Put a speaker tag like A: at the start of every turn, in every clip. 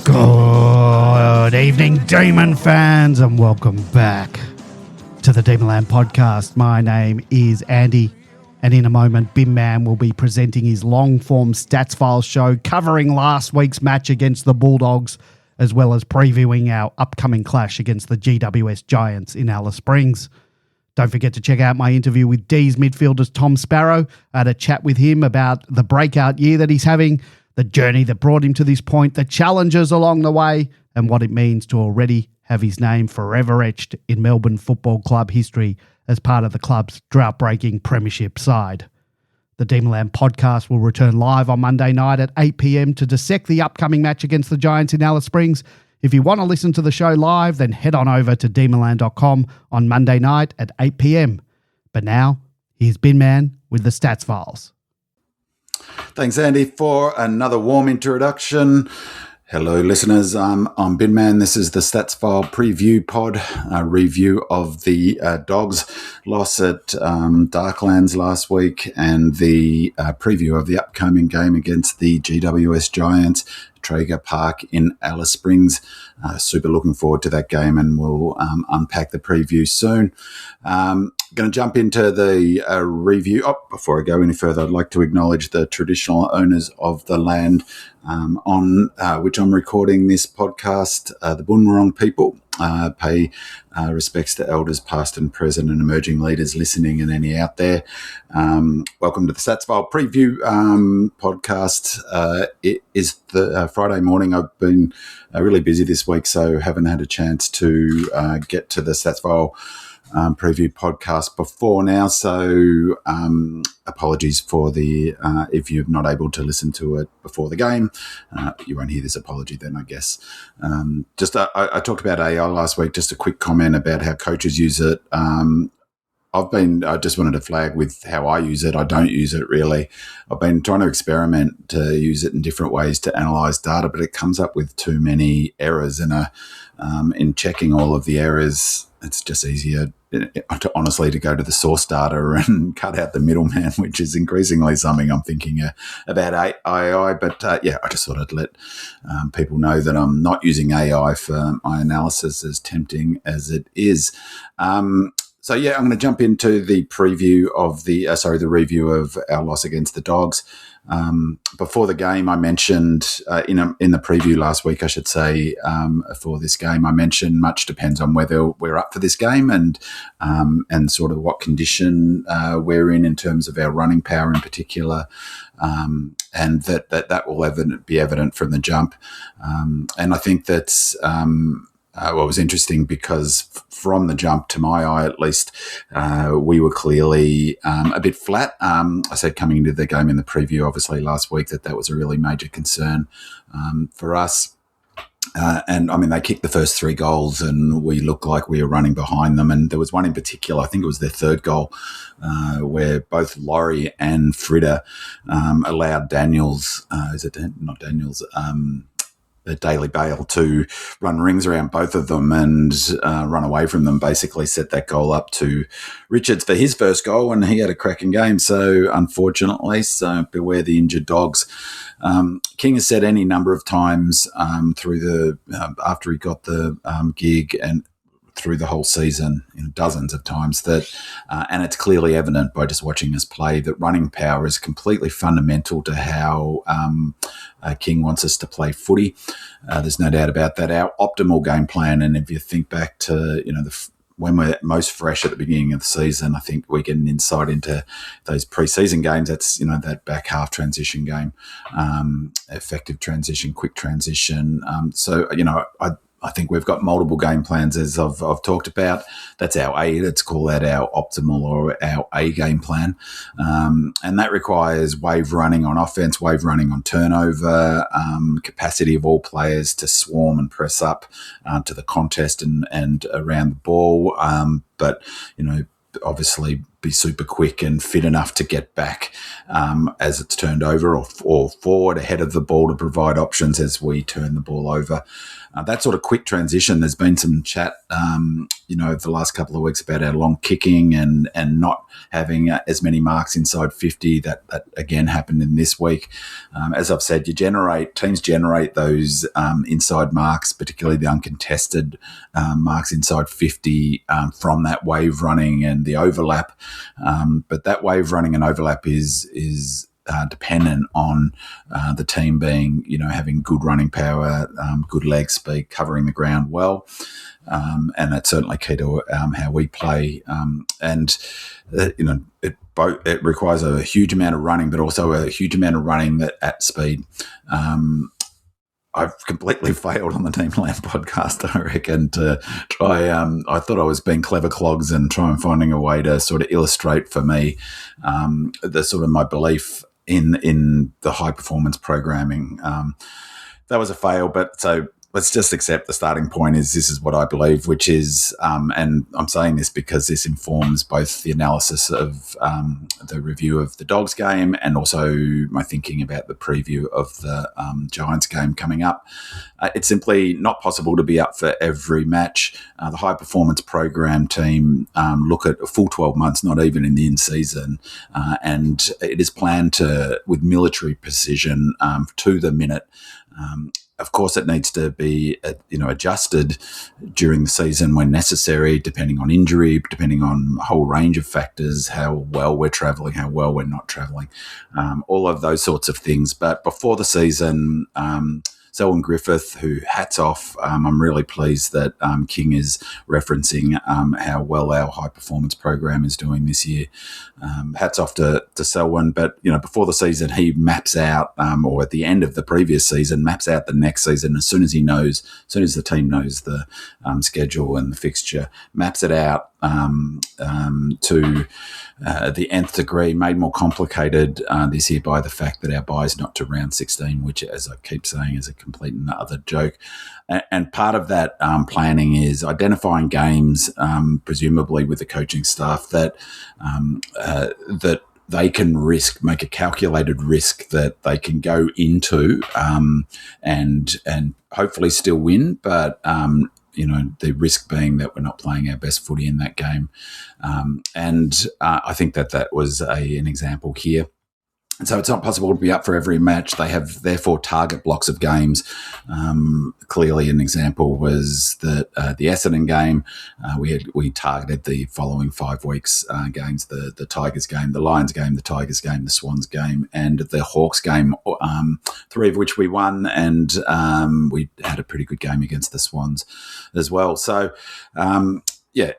A: Good evening, Demon fans, and welcome back to the Demonland podcast. My name is Andy, and in a moment, Binman will be presenting his long-form stats file show covering last week's match against the Bulldogs, as well as previewing our upcoming clash against the GWS Giants in Alice Springs. Don't forget to check out my interview with D's midfielders Tom Sparrow. I had a chat with him about the breakout year that he's having, the journey that brought him to this point, the challenges along the way, and what it means to already have his name forever etched in Melbourne Football Club history as part of the club's drought-breaking premiership side. The Demonland podcast will return live on Monday night at 8 p.m. to dissect the upcoming match against the Giants in Alice Springs. If you want to listen to the show live, then head on over to demonland.com on Monday night at 8 p.m. But now, here's Binman with the stats files.
B: Thanks, Andy, for another warm introduction. Hello, listeners. I'm Binman. This is the Stats File Preview Pod, a review of the Dogs' loss at Darklands last week and the preview of the upcoming game against the GWS Giants, Traeger Park in Alice Springs. Super looking forward to that game, and we'll unpack the preview soon. Going to jump into the review. Before I go any further, I'd like to acknowledge the traditional owners of the land on which I'm recording this podcast, the Bunurong people. Pay respects to elders past and present and emerging leaders listening and any out there. Welcome to the Stats File Preview podcast. It is the Friday morning. I've been really busy this week, so haven't had a chance to get to the Stats File preview podcast before now, so apologies for the if you're not able to listen to it before the game. You won't hear this apology then, I guess. I talked about AI last week. Just a quick comment about how coaches use it. I just wanted to flag with how I use it. I don't use it really. I've been trying to experiment to use it in different ways to analyze data, but it comes up with too many errors, and in checking all of the errors, it's just easier to go to the source data and cut out the middleman, which is increasingly something I'm thinking about AI. But I just thought I'd let people know that I'm not using AI for my analysis, as tempting as it is. So I'm going to jump into the preview of the review of our loss against the Dogs. Before the game, I mentioned in the preview last week, I should say, for this game, I mentioned much depends on whether we're up for this game and sort of what condition we're in terms of our running power in particular, and that will be evident from the jump. And I think that's what was interesting, because from the jump, to my eye at least, we were clearly a bit flat. I said coming into the game in the preview, obviously, last week, that was a really major concern for us. And, I mean, they kicked the first 3 goals and we looked like we were running behind them. And there was one in particular, I think it was their third goal, where both Laurie and Frida allowed Daniels, the Daily Bale, to run rings around both of them and run away from them, basically set that goal up to Richards for his first goal, and he had a cracking game. So unfortunately, beware the injured Dogs. King has said any number of times through after he got the gig and through the whole season, dozens of times, that and it's clearly evident by just watching us play, that running power is completely fundamental to how King wants us to play footy. There's no doubt about that. Our optimal game plan, and if you think back to when we're most fresh at the beginning of the season, I think we get an insight into those pre-season games. That's that back half transition game, effective transition, quick transition. I think we've got multiple game plans, as I've talked about. That's our A. Let's call that our optimal or our A game plan. And that requires wave running on offense, wave running on turnover, capacity of all players to swarm and press up to the contest and around the ball. But obviously be super quick and fit enough to get back as it's turned over or forward ahead of the ball to provide options as we turn the ball over. That sort of quick transition, there's been some chat, the last couple of weeks about our long kicking and not having as many marks inside 50. That again happened in this week. As I've said, teams generate those inside marks, particularly the uncontested marks inside 50 from that wave running and the overlap. But that wave running and overlap is dependent on the team being, having good running power, good leg speed, covering the ground well. And that's certainly key to how we play. It requires a huge amount of running, but also a huge amount of running at speed. I've completely failed on the Team Land podcast, I reckon, to try. I thought I was being clever clogs and try and finding a way to sort of illustrate for me the sort of my belief in the high performance programming. That was a fail, but so let's just accept the starting point is this is what I believe, which is, and I'm saying this because this informs both the analysis of the review of the Dogs game and also my thinking about the preview of the Giants game coming up. It's simply not possible to be up for every match. The high performance program team look at a full 12 months, not even in the in-season, and it is planned with military precision to the minute. Of course, it needs to be, adjusted during the season when necessary, depending on injury, depending on a whole range of factors, how well we're travelling, how well we're not travelling, all of those sorts of things. But before the season, Selwyn Griffith, who hats off, I'm really pleased that King is referencing how well our high performance program is doing this year. Hats off to Selwyn, but before the season he maps out, or at the end of the previous season, maps out the next season as soon as the team knows the schedule and the fixture, maps it out to the nth degree, made more complicated this year by the fact that our bye is not to round 16, which, as I keep saying, is a complete and utter joke. And part of that planning is identifying games, presumably with the coaching staff, that they can make a calculated risk that they can go into and hopefully still win, but the risk being that we're not playing our best footy in that game. I think that was an example here. And so it's not possible to be up for every match. They have, therefore, target blocks of games. Clearly, an example was that the Essendon game, we targeted the following 5 weeks games, the Tigers game, the Lions game, the Tigers game, the Swans game, and the Hawks game, 3 of which we won, and we had a pretty good game against the Swans as well. So,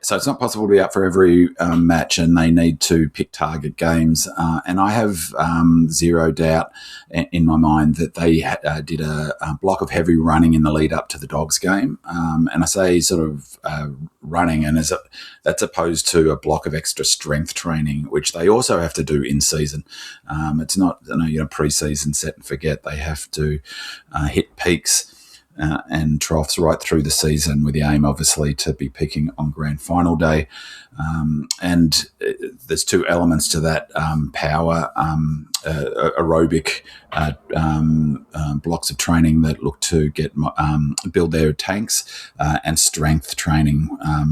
B: so it's not possible to be up for every match, and they need to pick target games. And I have zero doubt in my mind that they did a block of heavy running in the lead up to the Dogs game. And I say sort of running, and that's opposed to a block of extra strength training, which they also have to do in season. It's not pre-season set and forget. They have to hit peaks and troughs right through the season, with the aim, obviously, to be peaking on grand final day. And there's 2 elements to that: power, aerobic blocks of training that look to build their tanks, and strength training,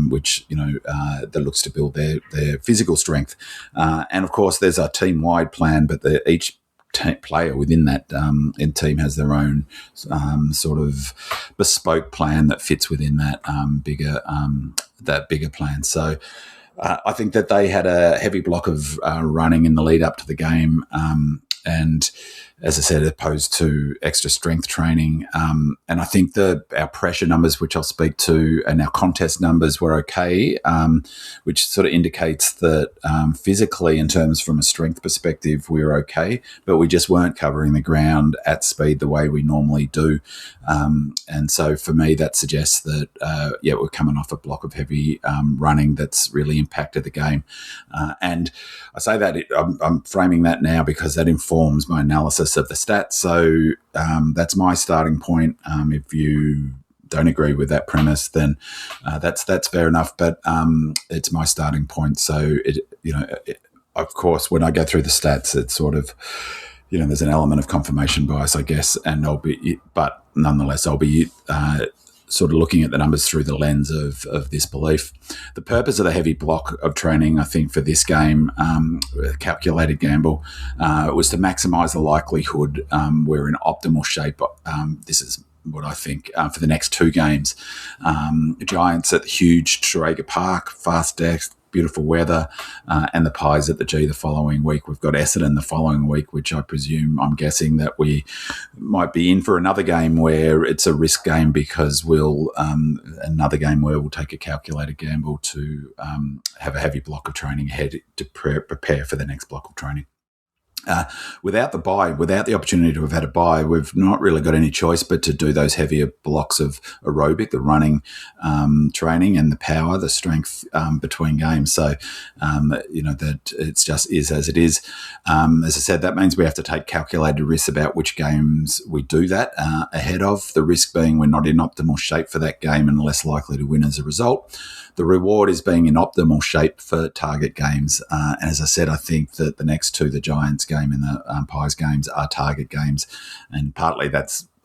B: which that looks to build their physical strength. And of course, there's a team-wide plan, but each player within that team has their own sort of bespoke plan that fits within that bigger plan. So I think that they had a heavy block of running in the lead up to the game, and as I said, opposed to extra strength training. And I think our pressure numbers, which I'll speak to, and our contest numbers were okay, which sort of indicates that physically, in terms from a strength perspective, we were okay, but we just weren't covering the ground at speed the way we normally do. And so for me, that suggests that, we're coming off a block of heavy running that's really impacted the game. And I say that I'm framing that now because that informs my analysis of the stats. So that's my starting point. If you don't agree with that premise, then that's fair enough. But it's my starting point. So of course, when I go through the stats, it's sort of, there's an element of confirmation bias, I guess, and but nonetheless, I'll be sort of looking at the numbers through the lens of this belief. The purpose of the heavy block of training, I think, for this game, calculated gamble, was to maximise the likelihood we're in optimal shape. This is what I think for the next 2 games. Giants at the huge Terraga Park, fast decks, beautiful weather, and the Pies at the G the following week. We've got Essendon the following week, which I'm guessing that we might be in for another game where it's a risk game, because another game where we'll take a calculated gamble to have a heavy block of training ahead to prepare for the next block of training. Without the bye, without the opportunity to have had a bye, we've not really got any choice but to do those heavier blocks of aerobic, the running training, and the power, the strength between games. So, that it's just is as it is. As I said, that means we have to take calculated risks about which games we do that ahead of. The risk being we're not in optimal shape for that game and less likely to win as a result. The reward is being in optimal shape for target games. And as I said, I think that the next 2, the Giants game and the Pies games, are target games. And partly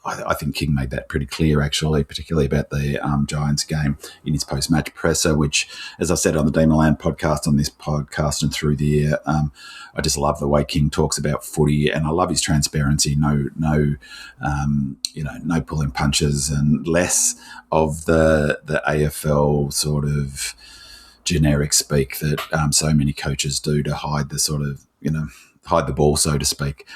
B: I think King made that pretty clear, actually, particularly about the Giants game in his post-match presser, which, as I said on the Binman podcast, on this podcast and through the year, I just love the way King talks about footy, and I love his transparency. No pulling punches, and less of the AFL sort of generic speak that so many coaches do to hide the sort of, hide the ball, so to speak.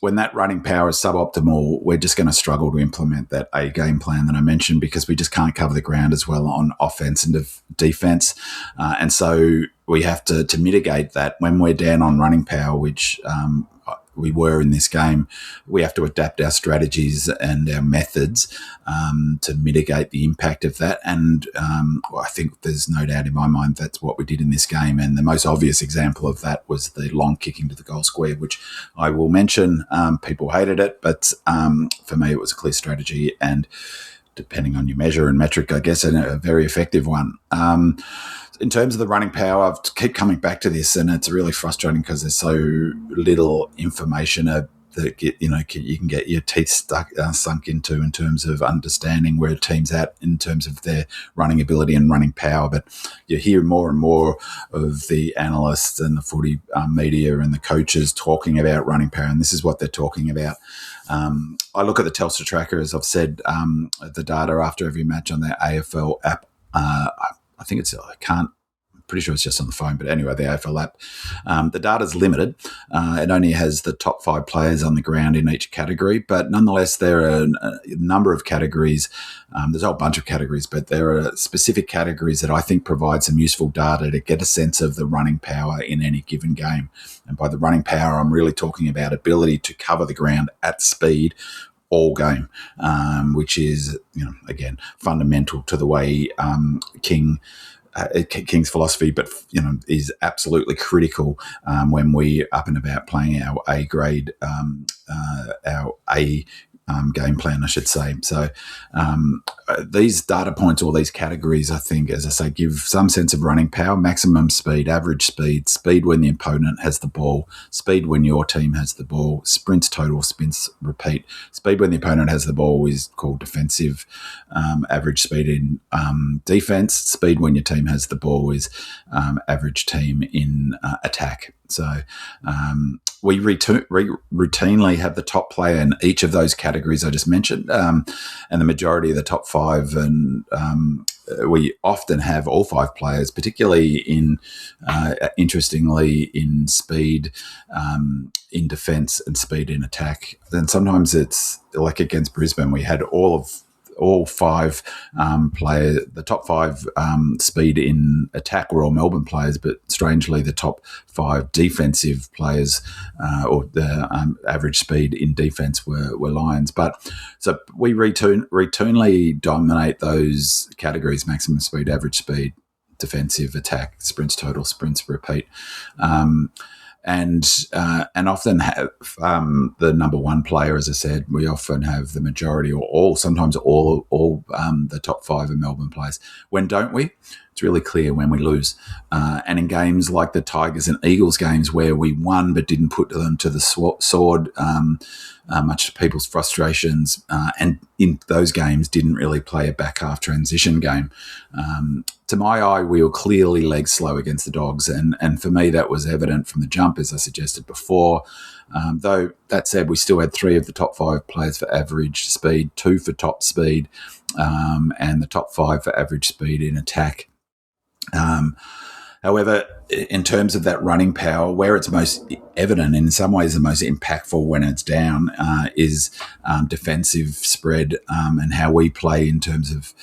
B: When that running power is suboptimal, we're just going to struggle to implement that A game plan that I mentioned, because we just can't cover the ground as well on offense and defense. And so we have to mitigate that when we're down on running power, which we were in this game. We have to adapt our strategies and our methods to mitigate the impact of that. And I think there's no doubt in my mind that's what we did in this game. And the most obvious example of that was the long kicking to the goal square, which I will mention. People hated it, but for me, it was a clear strategy, and depending on your measure and metric, I guess, a very effective one. In terms of the running power, I keep coming back to this, and it's really frustrating because there's so little information that you can get your teeth sunk into in terms of understanding where a team's at in terms of their running ability and running power. But you hear more and more of the analysts and the footy media and the coaches talking about running power, and this is what they're talking about. I look at the Telstra tracker, as I've said, the data after every match on their AFL app. I think I'm pretty sure it's just on the phone, but anyway, the AFL app. The data's limited. It only has the top 5 players on the ground in each category, but nonetheless, there are a number of categories. There's a whole bunch of categories, but there are specific categories that I think provide some useful data to get a sense of the running power in any given game. And by the running power, I'm really talking about ability to cover the ground at speed all game, which is, again, fundamental to the way King's philosophy, but is absolutely critical when we up and about playing our A grade, our A game plan, I should say. So these data points, or these categories, I think, as I say, give some sense of running power: maximum speed, average speed, speed when the opponent has the ball, speed when your team has the ball, sprints total, sprints repeat. Speed when the opponent has the ball is called defensive. Average speed in defense. Speed when your team has the ball is average team in attack. So we routinely have the top player in each of those categories I just mentioned, and the majority of the top 5. And we often have all 5 players, particularly interestingly, in speed, in defence, and speed in attack. Then sometimes it's like against Brisbane, we had all 5 players, the top 5 speed in attack were all Melbourne players, but strangely the top 5 defensive players or the average speed in defence were Lions. But so we routinely dominate those categories: maximum speed, average speed, defensive, attack, sprints total, sprints repeat. And often have the number 1 player, as I said. We often have the majority, or sometimes all the top 5 of Melbourne players. When don't we? it's really clear when we lose. And in games like the Tigers and Eagles games where we won but didn't put them to the sword, much to people's frustrations, and in those games didn't really play a back half transition game. To my eye, we were clearly leg slow against the Dogs, and for me that was evident from the jump, as I suggested before. Though that said, we still had 3 of the top 5 players for average speed, 2 for top speed, and the top 5 for average speed in attack. However, in terms of that running power, where it's most evident, in some ways the most impactful when it's down, is defensive spread, and how we play in terms of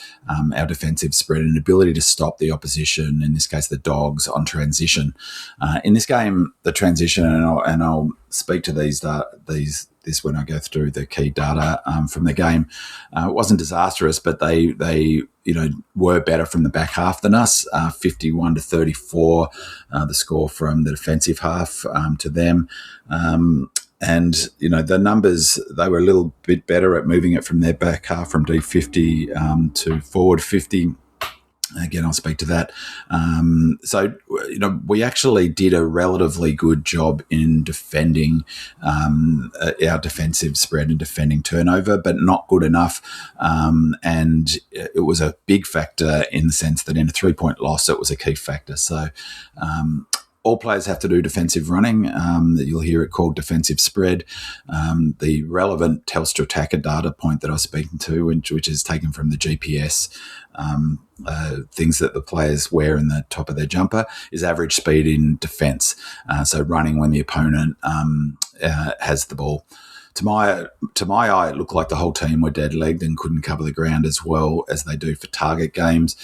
B: our defensive spread and ability to stop the opposition, in this case the Dogs, on transition. In this game, the transition, and I'll speak to this when I go through the key data from the game. It wasn't disastrous, but they were better from the back half than us. 51-34, the score from the defensive half to them. And, the numbers, they were a little bit better at moving it from their back half from D50 to forward 50. Again, I'll speak to that. So, we actually did a relatively good job in defending our defensive spread and defending turnover, but not good enough. And it was a big factor in the sense that in a 3-point loss, it was a key factor. So, all players have to do defensive running. You'll hear it called defensive spread. The relevant Telstra Attacker data point that I was speaking to, which is taken from the GPS, things that the players wear in the top of their jumper, is average speed in defence. So running when the opponent has the ball. To my eye, it looked like the whole team were dead-legged and couldn't cover the ground as well as they do for target games,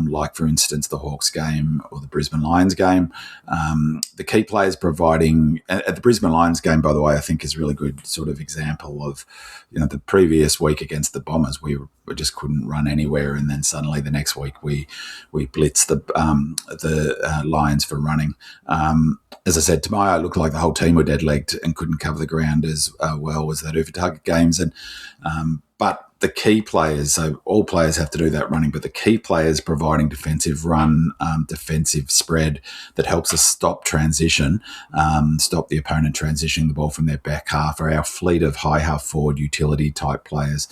B: like, for instance, the Hawks game or the Brisbane Lions game. The key players providing... At the Brisbane Lions game, by the way, I think is a really good sort of example of, the previous week against the Bombers, we just couldn't run anywhere, and then suddenly the next week we blitzed the Lions for running. As I said, to my eye, it looked like the whole team were dead-legged and couldn't cover the ground as well as they do for target games. And but the key players, so all players have to do that running, but the key players providing defensive run, defensive spread that helps us stop transition, stop the opponent transitioning the ball from their back half, are our fleet of high half forward utility type players.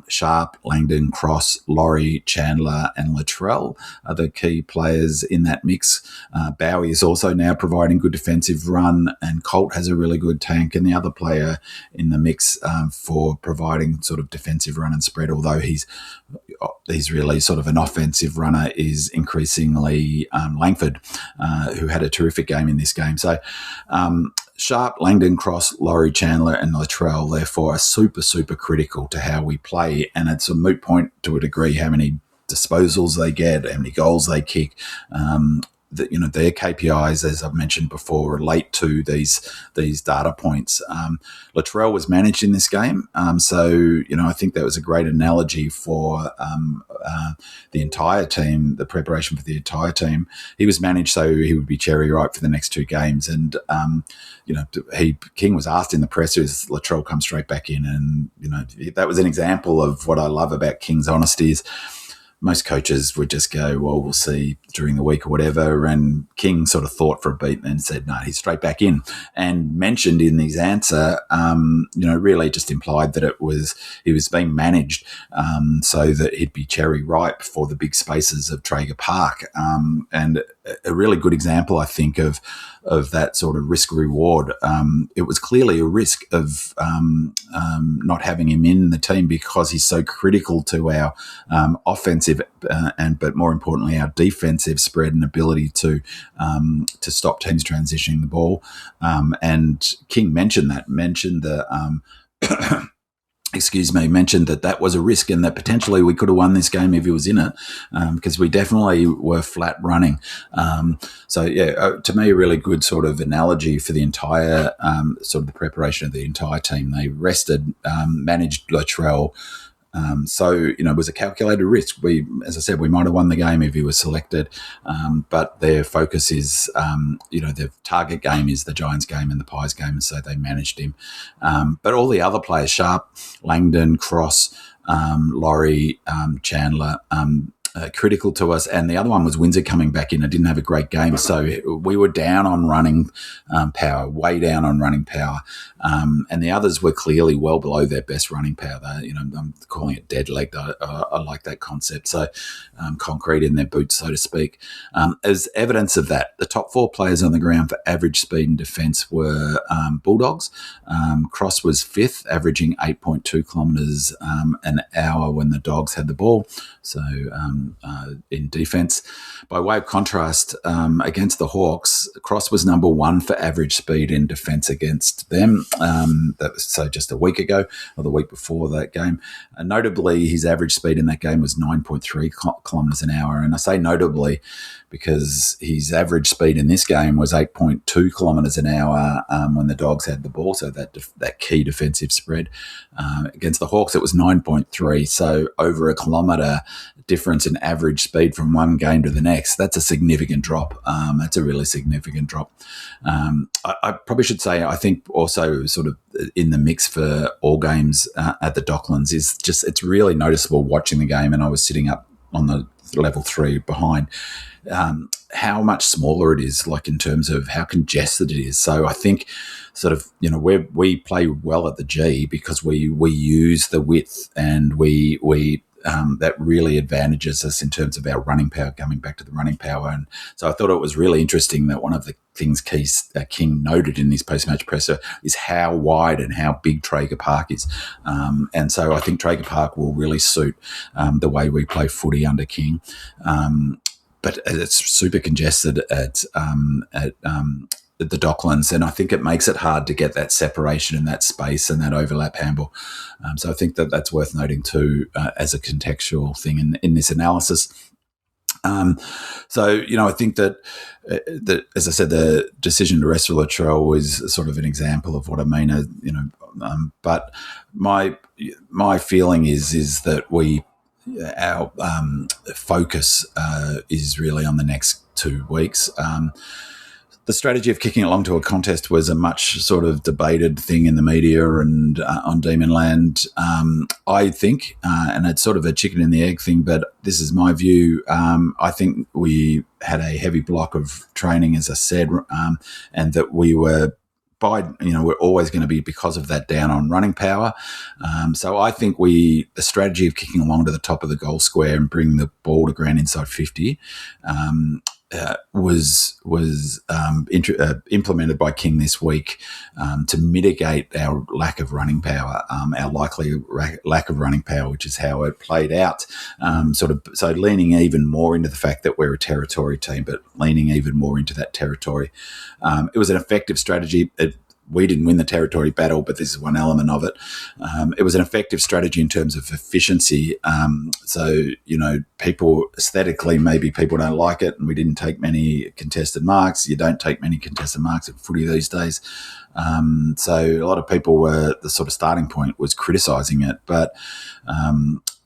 B: Sharp, Langdon, Cross, Laurie, Chandler and Latrell are the key players in that mix. Bowie is also now providing good defensive run, and Colt has a really good tank, and the other player in the mix for providing sort of defensive run and spread, although he's really sort of an offensive runner, is increasingly Langford, who had a terrific game in this game. So Sharp, Langdon, Cross, Laurie, Chandler and Latrell, therefore, are super, super critical to how we play, and it's a moot point to a degree how many disposals they get, how many goals they kick. Their KPIs, as I've mentioned before, relate to these data points. Latrell was managed in this game, so I think that was a great analogy for the entire team, the preparation for the entire team. He was managed so he would be cherry ripe for the next 2 games, and King was asked in the presser, "Is Latrell come straight back in?" And that was an example of what I love about King's honesty. Is most coaches would just go, "Well, we'll see during the week or whatever." And King sort of thought for a beat and said, "No, he's straight back in." And mentioned in his answer, really just implied that he was being managed so that he'd be cherry ripe for the big spaces of Traeger Park. And a really good example, I think, of that sort of risk reward. It was clearly a risk of not having him in the team because he's so critical to our offensive but more importantly our defensive spread and ability to stop teams transitioning the ball. And King mentioned that mentioned that was a risk and that potentially we could have won this game if he was in it, because we definitely were flat running. To me, a really good sort of analogy for the entire sort of the preparation of the entire team. They rested, managed Latrell. It was a calculated risk. As I said, we might have won the game if he was selected, but their focus is, their target game is the Giants game and the Pies game, and so they managed him. But all the other players, Sharp, Langdon, Cross, Laurie, Chandler, critical to us. And the other one was Windsor coming back in. I didn't have a great game. So we were down on running power, way down on running power. And the others were clearly well below their best running power. I'm calling it dead-legged. I like that concept. So concrete in their boots, so to speak. As evidence of that, the top 4 players on the ground for average speed and defence were Bulldogs. Cross was 5th, averaging 8.2 kilometres an hour when the Dogs had the ball. So in defence. By way of contrast, against the Hawks, Cross was number 1 for average speed in defence against them. That was so just a week ago or the week before that game. Notably, his average speed in that game was 9.3 kilometres an hour. And I say notably because his average speed in this game was 8.2 kilometres an hour when the Dogs had the ball, so that key defensive spread. Against the Hawks, it was 9.3, so over a kilometre difference in average speed from one game to the next. That's a significant drop. That's a really significant drop. I probably should say, I think also sort of in the mix for all games at the Docklands is just, it's really noticeable watching the game, and I was sitting up on the level 3 behind, how much smaller it is, like in terms of how congested it is. So I think sort of, we play well at the G because we use the width, and we that really advantages us in terms of our running power, coming back to the running power. And so I thought it was really interesting that one of the things King noted in his post-match presser is how wide and how big Traeger Park is. And so I think Traeger Park will really suit the way we play footy under King. But it's super congested at the Docklands, and I think it makes it hard to get that separation and that space and that overlap handball. So I think that's worth noting too as a contextual thing in this analysis. So, I think that, as I said, the decision to rest Latrell is sort of an example of what I mean. But my feeling is that our focus is really on the next 2 weeks. The strategy of kicking it along to a contest was a much sort of debated thing in the media and on Demon Land, I think, and it's sort of a chicken and the egg thing, but this is my view. I think we had a heavy block of training, as I said, and that we were we're always going to be because of that down on running power. So I think the strategy of kicking along to the top of the goal square and bringing the ball to ground inside 50 was implemented by King this week to mitigate our lack of running power, our likely lack of running power, which is how it played out. So leaning even more into the fact that we're a territory team, but leaning even more into that territory. It was an effective strategy. We didn't win the territory battle, but this is one element of it. It was an effective strategy in terms of efficiency. So, people aesthetically, maybe people don't like it, and we didn't take many contested marks. You don't take many contested marks in footy these days. So a lot of people the sort of starting point was criticising it. But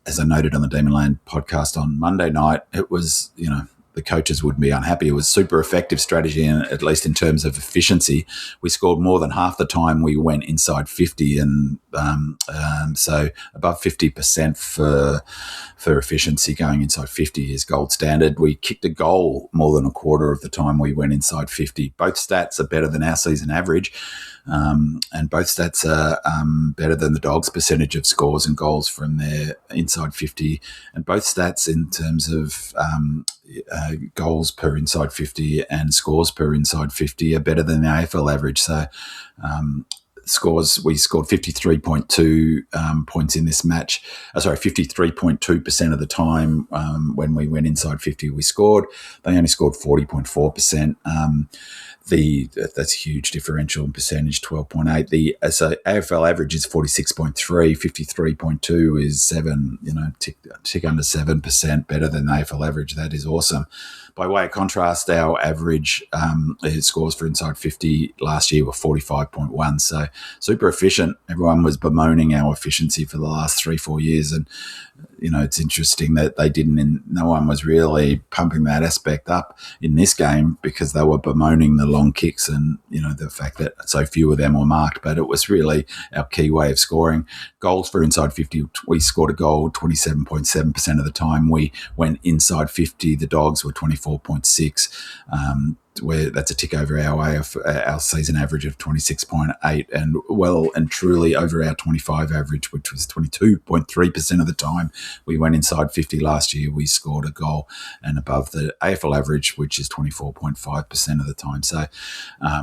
B: as I noted on the Demon Land podcast on Monday night, it was, the coaches wouldn't be unhappy. It was super effective strategy, and at least in terms of efficiency, we scored more than half the time we went inside 50, and so above 50% for efficiency going inside 50 is gold standard. We kicked a goal more than a quarter of the time we went inside 50. Both stats are better than our season average, and both stats are better than the Dogs' percentage of scores and goals from their inside 50, and both stats in terms of goals per inside 50 and scores per inside 50 are better than the AFL average. So scores, we scored 53.2 points in this match. 53.2% of the time when we went inside 50 we scored. They only scored 40.4%. That's a huge differential in percentage, 12.8. So AFL average is 46.3, 53.2 is 7, tick under 7% better than the AFL average. That is awesome. by way of contrast, our average scores for inside 50 last year were 45.1. So super efficient. Everyone was bemoaning our efficiency for the last 3-4 years. And, it's interesting that no one was really pumping that aspect up in this game because they were bemoaning the long kicks and, the fact that so few of them were marked. But it was really our key way of scoring. Goals for inside 50, we scored a goal 27.7% of the time. We went inside 50. The Dogs were 24.6. Where that's a tick over our season average of 26.8 and well and truly over our 25 average, which was 22.3% of the time we went inside 50 last year. We scored a goal and above the AFL average, which is 24.5% of the time. So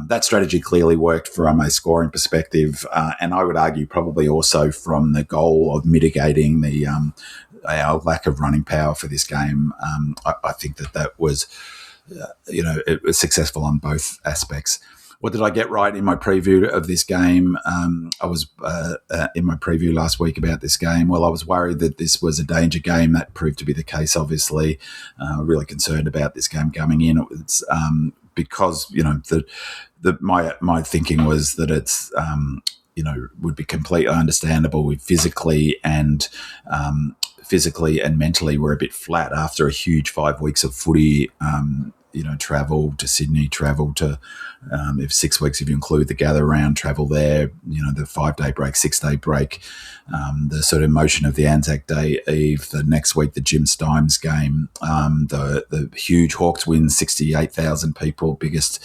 B: that strategy clearly worked from a scoring perspective, and I would argue probably also from the goal of mitigating our lack of running power for this game. I think that was it was successful on both aspects. What did I get right in my preview of this game? I was in my preview last week about this game. Well, I was worried that this was a danger game. That proved to be the case, obviously. Really concerned about this game coming in. It was because, my thinking was that it's, would be completely understandable with physically and mentally we're a bit flat after a huge 5 weeks of footy, travel to Sydney, travel to, if 6 weeks, if you include the gather round, travel there, the 5-day break, 6-day break, the sort of emotion of the Anzac Day Eve, the next week, the Jim Stimes game, the huge Hawks win, 68,000 people, biggest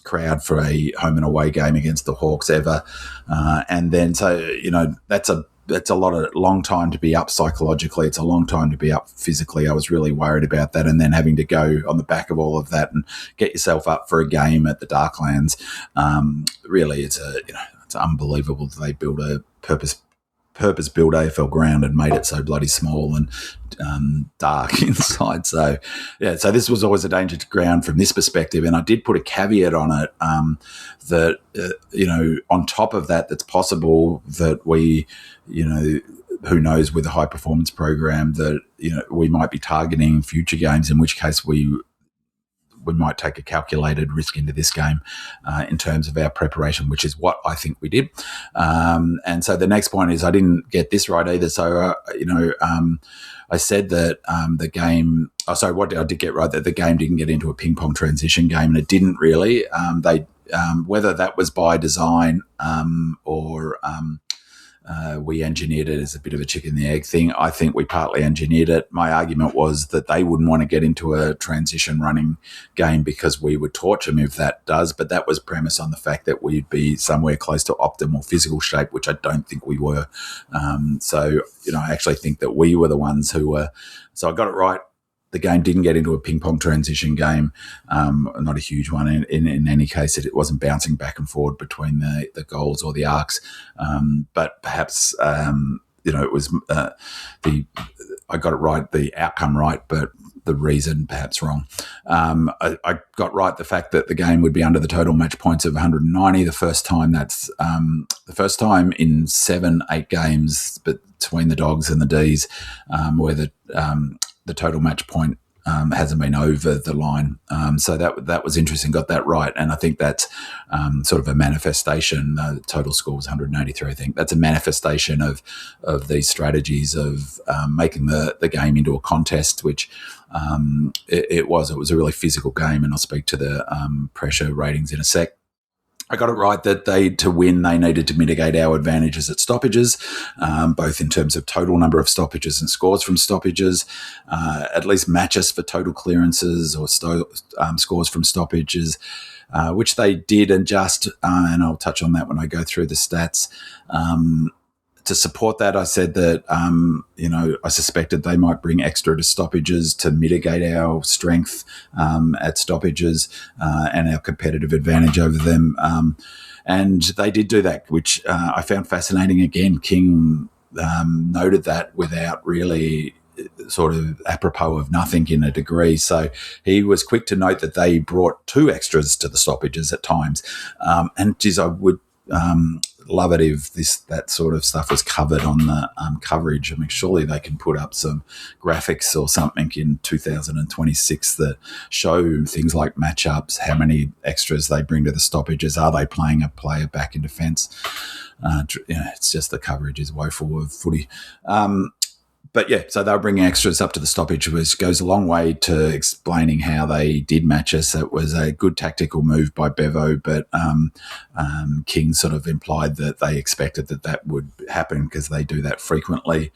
B: crowd for a home and away game against the Hawks ever. And then, so, that's a long time to be up psychologically. It's a long time to be up physically. I was really worried about that. And then having to go on the back of all of that and get yourself up for a game at the Darklands. Really, it's unbelievable that they built a purpose-built AFL ground and made it so bloody small and dark inside. So, so this was always a danger to ground from this perspective. And I did put a caveat on it that, on top of that, that's possible that we, who knows, with a high-performance program that, we might be targeting future games, in which case we might take a calculated risk into this game in terms of our preparation, which is what I think we did. And so the next point is I didn't get this right either. So, I said that the game – what I did get right, that the game didn't get into a ping-pong transition game, and it didn't really. Whether that was by design or we engineered it as a bit of a chicken and the egg thing. I think we partly engineered it. My argument was that they wouldn't want to get into a transition running game because we would torch them if that does, but that was premised on the fact that we'd be somewhere close to optimal physical shape, which I don't think we were. I actually think that we were the ones who were. So I got it right. The game didn't get into a ping-pong transition game, not a huge one. In any case, it wasn't bouncing back and forward between the goals or the arcs. But perhaps, it was I got it right, the outcome right, but the reason perhaps wrong. I got right the fact that the game would be under the total match points of 190. The first time in 7-8 games between the Dogs and the Ds where the total match point hasn't been over the line. So that was interesting, got that right. And I think that's sort of a manifestation. The total score was 183, I think. That's a manifestation of these strategies of making the game into a contest, which it was a really physical game, and I'll speak to the pressure ratings in a sec. I got it right that to win, they needed to mitigate our advantages at stoppages, both in terms of total number of stoppages and scores from stoppages, at least match us for total clearances or scores from stoppages, which they did adjust, and I'll touch on that when I go through the stats. To support that, I said that, I suspected they might bring extra to stoppages to mitigate our strength at stoppages and our competitive advantage over them. And they did do that, which I found fascinating. Again, King noted that without really sort of apropos of nothing in a degree. So he was quick to note that they brought 2 extras to the stoppages at times. And geez, I would love it if that sort of stuff was covered on the coverage. I mean, surely they can put up some graphics or something in 2026 that show things like matchups, how many extras they bring to the stoppages, are they playing a player back in defence? It's just the coverage is woeful of footy. But yeah, so they were bringing extras up to the stoppage, which goes a long way to explaining how they did match us. It was a good tactical move by Bevo, but King sort of implied that they expected that would happen because they do that frequently.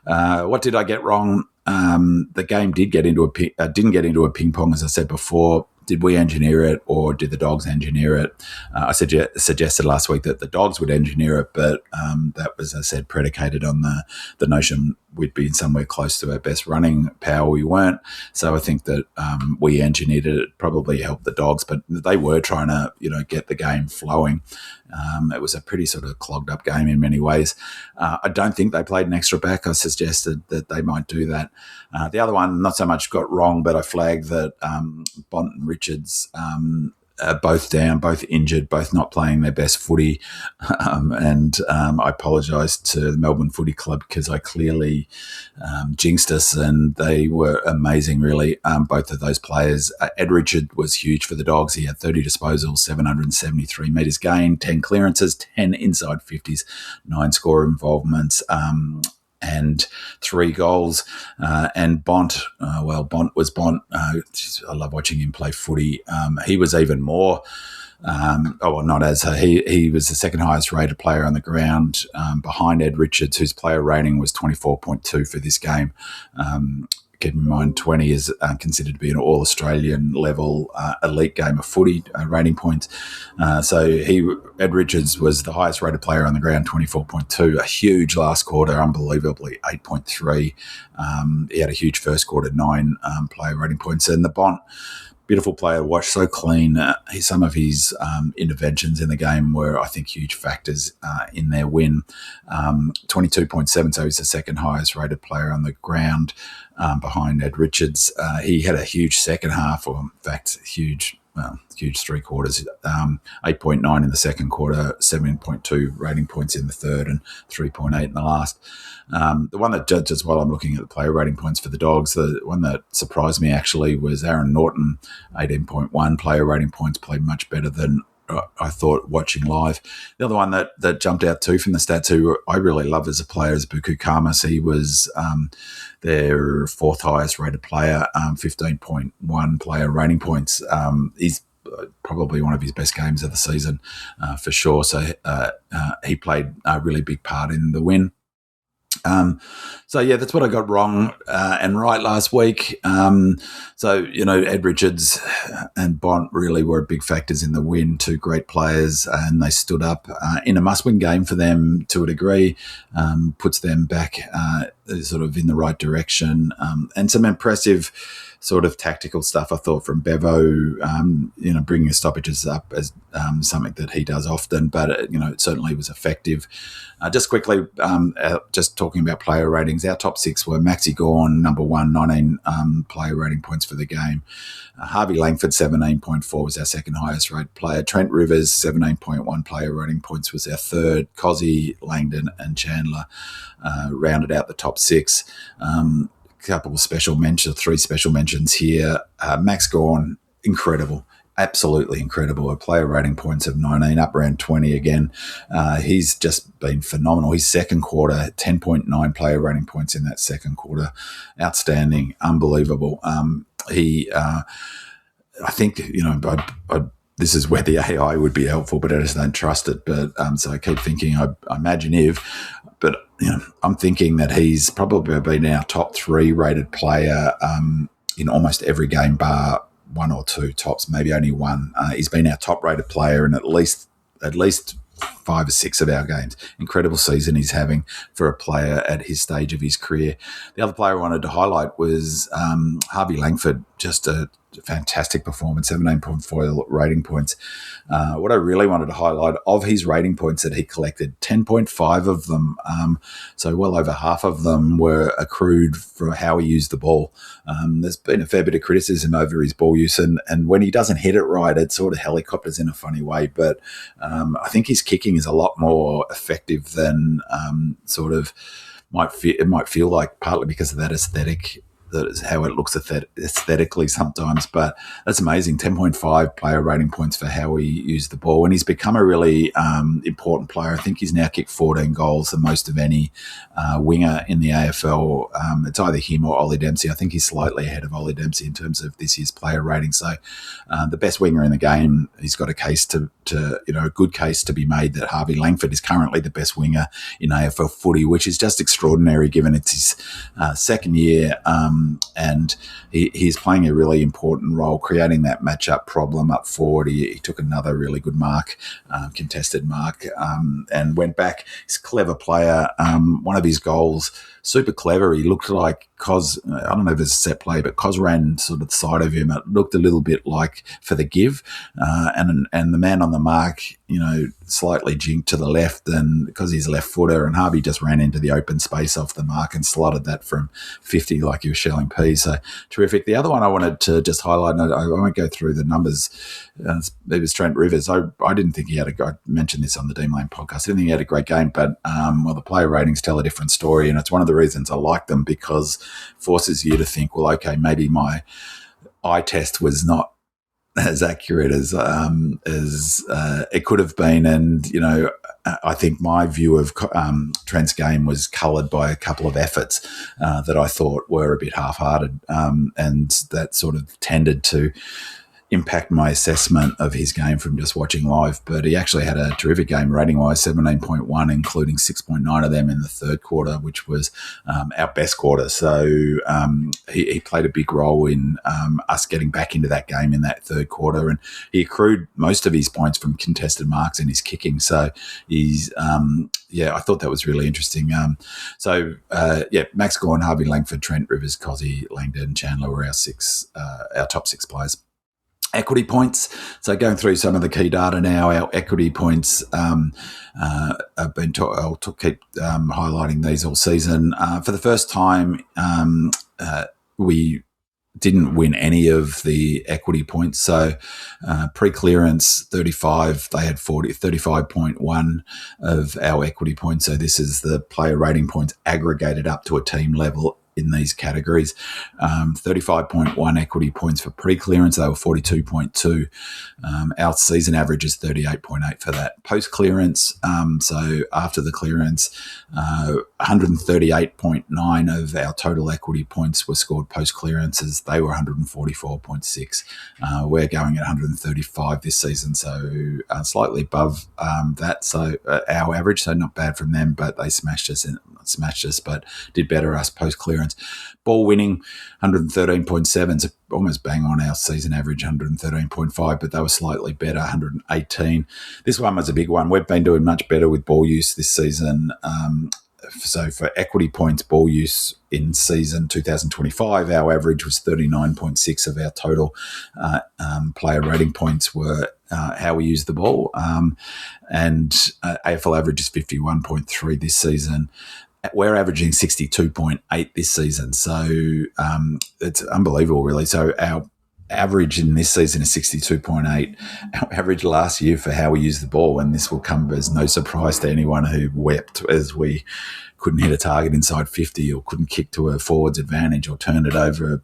B: What did I get wrong? The game didn't get into a ping pong, as I said before. Did we engineer it, or did the Dogs engineer it? I suggested last week that the Dogs would engineer it, but that was, as I said, predicated on the notion we'd be somewhere close to our best running power. We weren't. So I think that we engineered it. It probably helped the Dogs, but they were trying to, get the game flowing. It was a pretty sort of clogged up game in many ways. I don't think they played an extra back. I suggested that they might do that. The other one, not so much got wrong, but I flagged that Bont and Richards both down, both injured, both not playing their best footy. And I apologised to the Melbourne Footy Club because I clearly jinxed us, and they were amazing, really, both of those players. Ed Richard was huge for the Dogs. He had 30 disposals, 773 metres gained, 10 clearances, 10 inside 50s, 9 score involvements, and 3 goals. And Bont, Bont was Bont. I love watching him play footy. He was even more. He was the second highest rated player on the ground, behind Ed Richards, whose player rating was 24.2 for this game. Keep in mind, 20 is considered to be an all-Australian level elite game of footy rating points. Ed Richards was the highest rated player on the ground, 24.2. A huge last quarter, unbelievably, 8.3. He had a huge first quarter, 9 player rating points. And the Bont, beautiful player to watch, so clean. Some of his interventions in the game were, I think, huge factors in their win. 22.7, so he's the second highest rated player on the ground, behind Ed Richards. He had a huge second half, or in fact, huge 3 quarters, 8.9 in the second quarter, 7.2 rating points in the third, and 3.8 in the last. The one that judges, while I'm looking at the player rating points for the Dogs, the one that surprised me actually was Aaron Norton, 18.1 player rating points, played much better than I thought watching live. The other one that jumped out too from the stats, who I really love as a player, is Buku Kamas. He was their 4th highest rated player, 15.1 player rating points. He's probably one of his best games of the season, for sure. So he played a really big part in the win. That's what I got wrong and right last week. Ed Richards and Bont really were big factors in the win, 2 great players, and they stood up in a must-win game for them to a degree, puts them back sort of in the right direction, and some impressive sort of tactical stuff, I thought, from Bevo, bringing the stoppages up as something that he does often, but, it certainly was effective. Just quickly, just talking about player ratings, our top 6 were Maxi Gawn, number 1, 19 player rating points for the game. Harvey Langford, 17.4, was our second highest rated player. Trent Rivers, 17.1 player rating points, was our third. Cozzy, Langdon and Chandler rounded out the top 6. Couple of 3 special mentions here. Max Gawn, incredible, absolutely incredible. A player rating points of 19, up around 20 again. He's just been phenomenal. His second quarter, 10.9 player rating points in that second quarter. Outstanding, unbelievable. I think, this is where the AI would be helpful, but I just don't trust it. But so I keep thinking, I imagine but I'm thinking that he's probably been our top 3 rated player in almost every game, bar 1 or 2 tops, maybe only 1. He's been our top rated player in at least 5 or 6 of our games. Incredible season he's having for a player at his stage of his career. The other player I wanted to highlight was Harvey Langford, just a fantastic performance, 17.4 rating points. What I really wanted to highlight, of his rating points that he collected, 10.5 of them, so well over half of them, were accrued for how he used the ball. There's been a fair bit of criticism over his ball use, and when he doesn't hit it right, it sort of helicopters in a funny way, but I think his kicking is a lot more effective than it might feel like, partly because of that aesthetic. That is how it looks aesthetically sometimes, but that's amazing. 10.5 player rating points for how he used the ball, and he's become a really important player. I think he's now kicked 14 goals, the most of any winger in the AFL. It's either him or Ollie Dempsey. I think he's slightly ahead of Ollie Dempsey in terms of this year's player rating. So the best winger in the game, he's got a case a good case to be made that Harvey Langford is currently the best winger in AFL footy, which is just extraordinary given it's his second year. And he's playing a really important role, creating that matchup problem up forward. He took another really good mark, contested mark, and went back. He's a clever player. One of his goals, super clever. He looked like Cos, I don't know if it's a set play, but Cos ran sort of the side of him. It looked a little bit like for the give, and the man on the mark, slightly jinked to the left, and because he's a left footer, and Harvey just ran into the open space off the mark and slotted that from 50 like he was shelling peas. So terrific. The other one I wanted to just highlight, and I won't go through the numbers, it was Trent Rivers. I didn't think he had I mentioned this on the Dean podcast. I didn't think he had a great game, but the player ratings tell a different story, and it's one of the reasons I like them, because forces you to think, well, okay, maybe my eye test was not as accurate as it could have been. And, I think my view of Trent's game was coloured by a couple of efforts that I thought were a bit half-hearted, and that sort of tended to impact my assessment of his game from just watching live. But he actually had a terrific game rating-wise, 17.1, including 6.9 of them in the third quarter, which was our best quarter. So he played a big role in us getting back into that game in that third quarter, and he accrued most of his points from contested marks and his kicking. So he's I thought that was really interesting. Max Gawn, Harvey Langford, Trent Rivers, Cozzy, Langdon, Chandler were our top six players. Equity points. So going through some of the key data now, our equity points I'll keep highlighting these all season. For the first time, we didn't win any of the equity points. So pre-clearance 35, they had 35.1 of our equity points. So this is the player rating points aggregated up to a team level in these categories. 35.1 equity points for pre-clearance. They were 42.2. Our season average is 38.8 for that. Post-clearance, so after the clearance, 138.9 of our total equity points were scored post-clearances. They were 144.6. We're going at 135 this season, so slightly above that. So our average, so not bad from them, but they smashed us, but did better us post-clearance. Ball winning, 113.7, so almost bang on our season average, 113.5, but they were slightly better, 118. This one was a big one. We've been doing much better with ball use this season. So for equity points, ball use in season 2025, our average was 39.6 of our total player rating points were how we use the ball. And AFL average is 51.3 this season. We're averaging 62.8 this season. So it's unbelievable, really. So our average in this season is 62.8. Our average last year for how we use the ball, and this will come as no surprise to anyone who wept as we couldn't hit a target inside 50 or couldn't kick to a forward's advantage or turn it over,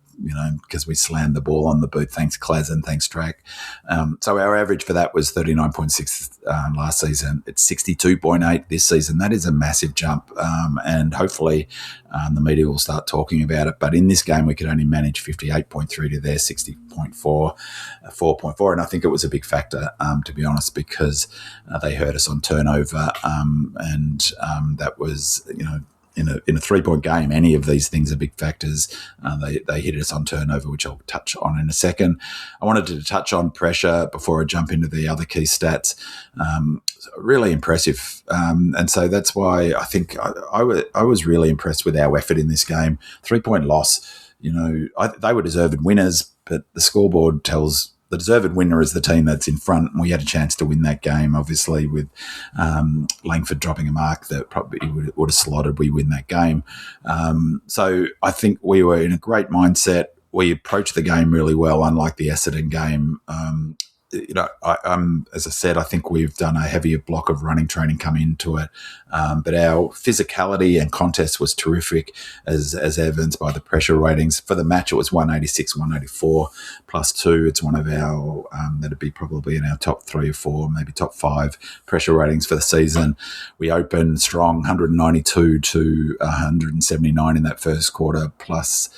B: because we slammed the ball on the boot. Thanks, Claz, and thanks, Track. So our average for that was 39.6 last season. It's 62.8 this season. That is a massive jump, and hopefully the media will start talking about it. But in this game, we could only manage 58.3 to their 60.4, 4.4, and I think it was a big factor, to be honest, because they hurt us on turnover, and that was, in a 3-point game, any of these things are big factors. They hit us on turnover, which I'll touch on in a second. I wanted to touch on pressure before I jump into the other key stats. Really impressive. And so that's why I think I was really impressed with our effort in this game. 3-point loss, they were deserved winners, but the scoreboard tells the deserved winner is the team that's in front, and we had a chance to win that game, obviously, with Langford dropping a mark that probably would have slotted. We win that game. So I think we were in a great mindset. We approached the game really well, unlike the Essendon game. as I said, I think we've done a heavier block of running training coming into it, but our physicality and contest was terrific, as evidenced by the pressure ratings. For the match, it was 186, 184 +2. It's one of our that'd be probably in our top 3 or 4, maybe top 5 pressure ratings for the season. We opened strong, 192 to 179 in that first quarter, plus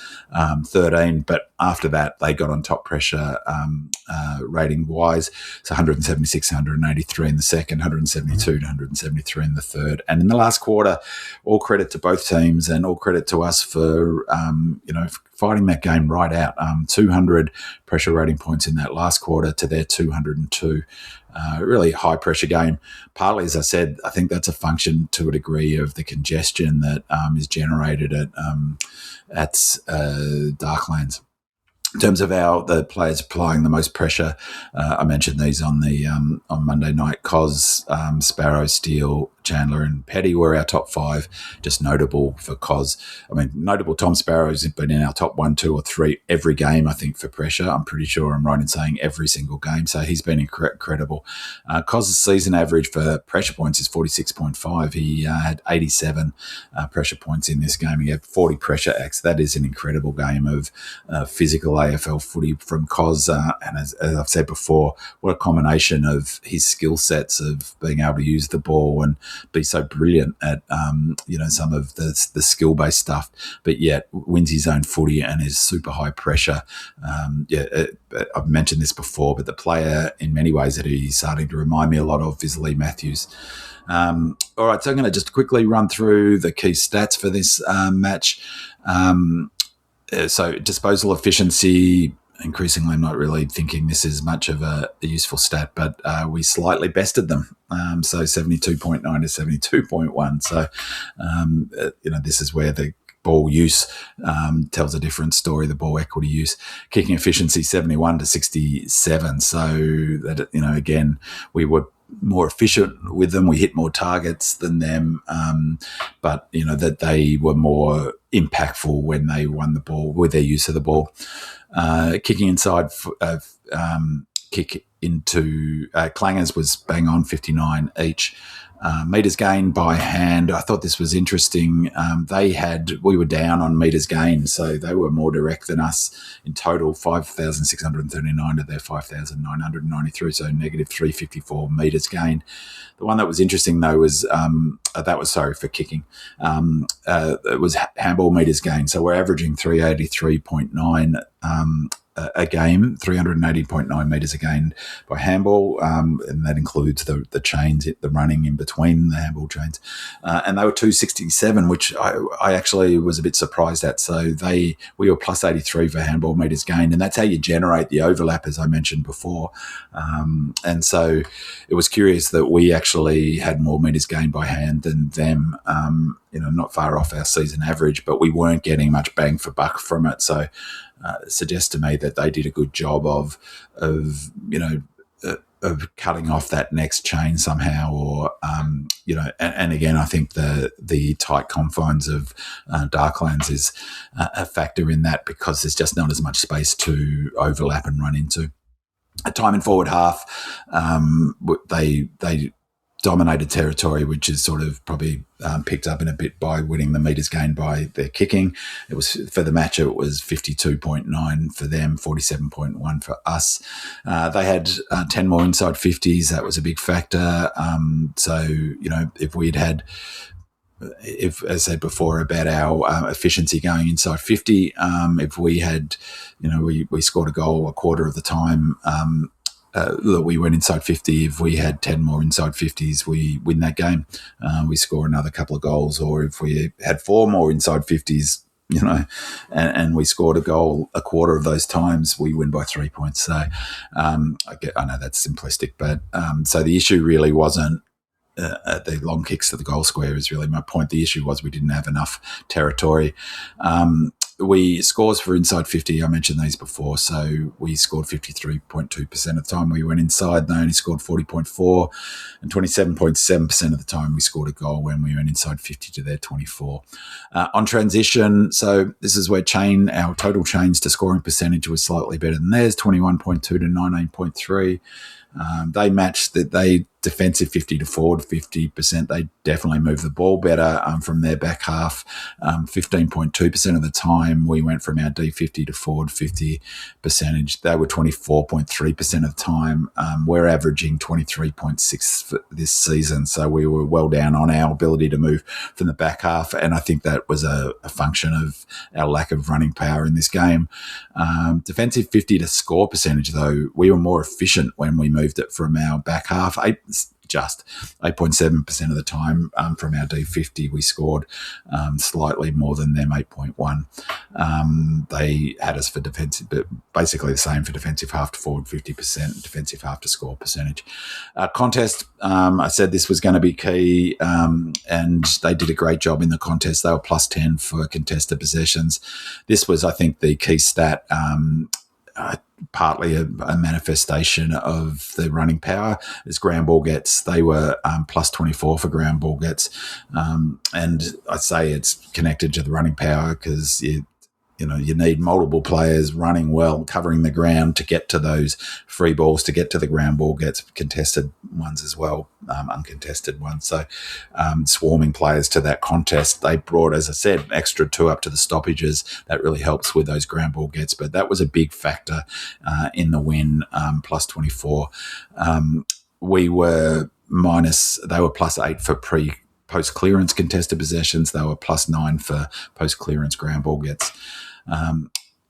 B: 13. But after that, they got on top pressure rating wise. So 176, 183 in the second, 172 to 173 in the third. And in the last quarter, all credit to both teams and all credit to us for, fighting that game right out. 200 pressure rating points in that last quarter to their 202. Really high pressure game. Partly, as I said, I think that's a function to a degree of the congestion that is generated at Darklands. In terms of the players applying the most pressure, I mentioned these on Monday night. Cos, Sparrow, Steele, Chandler, and Petty were our top 5. Just notable for Cos. I mean, notable Tom Sparrow's been in our top 1, 2, or 3 every game, I think, for pressure. I'm pretty sure I'm right in saying every single game. So he's been incredible. Cos's season average for pressure points is 46.5. He had 87 pressure points in this game. He had 40 pressure acts. That is an incredible game of physical AFL footy from Cos. And as I've said before, what a combination of his skill sets of being able to use the ball and be so brilliant at some of the skill-based stuff, but yet wins his own footy and is super high pressure. I've mentioned this before, but the player in many ways that he's starting to remind me a lot of is Lee Matthews. All right, so I'm going to just quickly run through the key stats for this match. So disposal efficiency, increasingly I'm not really thinking this is much of a useful stat, but we slightly bested them. So 72.9 to 72.1. So, this is where the ball use tells a different story, the ball equity use. Kicking efficiency, 71 to 67. So that, again, we were more efficient with them. We hit more targets than them, but that they were more impactful when they won the ball with their use of the ball. Kicking inside, kick into clangers was bang on 59 each. Meters gained by hand. I thought this was interesting. We were down on meters gained, so they were more direct than us in total, 5,639 to their 5,993, so negative 354 meters gained. The one that was interesting, though, was for kicking. It was handball meters gained. So we're averaging 383.9 a game, 380.9 metres a game by handball, and that includes the chains, the running in between the handball chains. And they were 267, which I actually was a bit surprised at. So we were plus 83 for handball metres gained, and that's how you generate the overlap, as I mentioned before. And so it was curious that we actually had more metres gained by hand than them, not far off our season average, but we weren't getting much bang for buck from it. So suggests to me that they did a good job of cutting off that next chain somehow, or and again, I think the tight confines of Darklands is a factor in that, because there's just not as much space to overlap and run into. A time in forward half, they dominated territory, which is sort of probably picked up in a bit by winning the metres gained by their kicking. It was for the match, it was 52.9 for them, 47.1 for us. They had 10 more inside 50s. That was a big factor. So, if, as I said before, about our efficiency going inside 50, if we had, we scored a goal a quarter of the time, that we went inside 50. If we had 10 more inside 50s, we win that game. We score another couple of goals, or if we had 4 more inside 50s, and we scored a goal a quarter of those times, we win by 3 points. So I know that's simplistic, but so the issue really wasn't the long kicks to the goal square is really my point. The issue was we didn't have enough territory. we scores for inside 50. I mentioned these before. So we scored 53.2% of the time we went inside. They only scored 40.4, and 27.7% of the time we scored a goal when we went inside 50 to their 24. On transition, so this is where our total change to scoring percentage was slightly better than theirs, 21.2 to 19.3. They matched that. They defensive 50 to forward 50%. They definitely moved the ball better from their back half. 15.2% of the time we went from our D50 to forward 50 percentage. They were 24.3% of the time. We're averaging 23.6 this season. So we were well down on our ability to move from the back half. And I think that was a function of our lack of running power in this game. Defensive 50 to score percentage, though, we were more efficient when we moved it from our back half. Just 8.7% of the time from our D50 we scored, slightly more than them, 8.1. They had us for defensive, but basically the same for defensive half to forward 50%, defensive half to score percentage. Contest, I said this was going to be key, and they did a great job in the contest. They were plus 10 for contested possessions. This was, I think, the key stat. Partly a manifestation of the running power as ground ball gets. They were plus 24 for ground ball gets. And I'd say it's connected to the running power because you need multiple players running well, covering the ground to get to those free balls, to get to the ground ball gets, contested ones as well, uncontested ones. So swarming players to that contest. They brought, as I said, extra 2 up to the stoppages. That really helps with those ground ball gets. But that was a big factor in the win, plus 24. They were plus 8 for post-clearance contested possessions. They were plus 9 for post-clearance ground ball gets.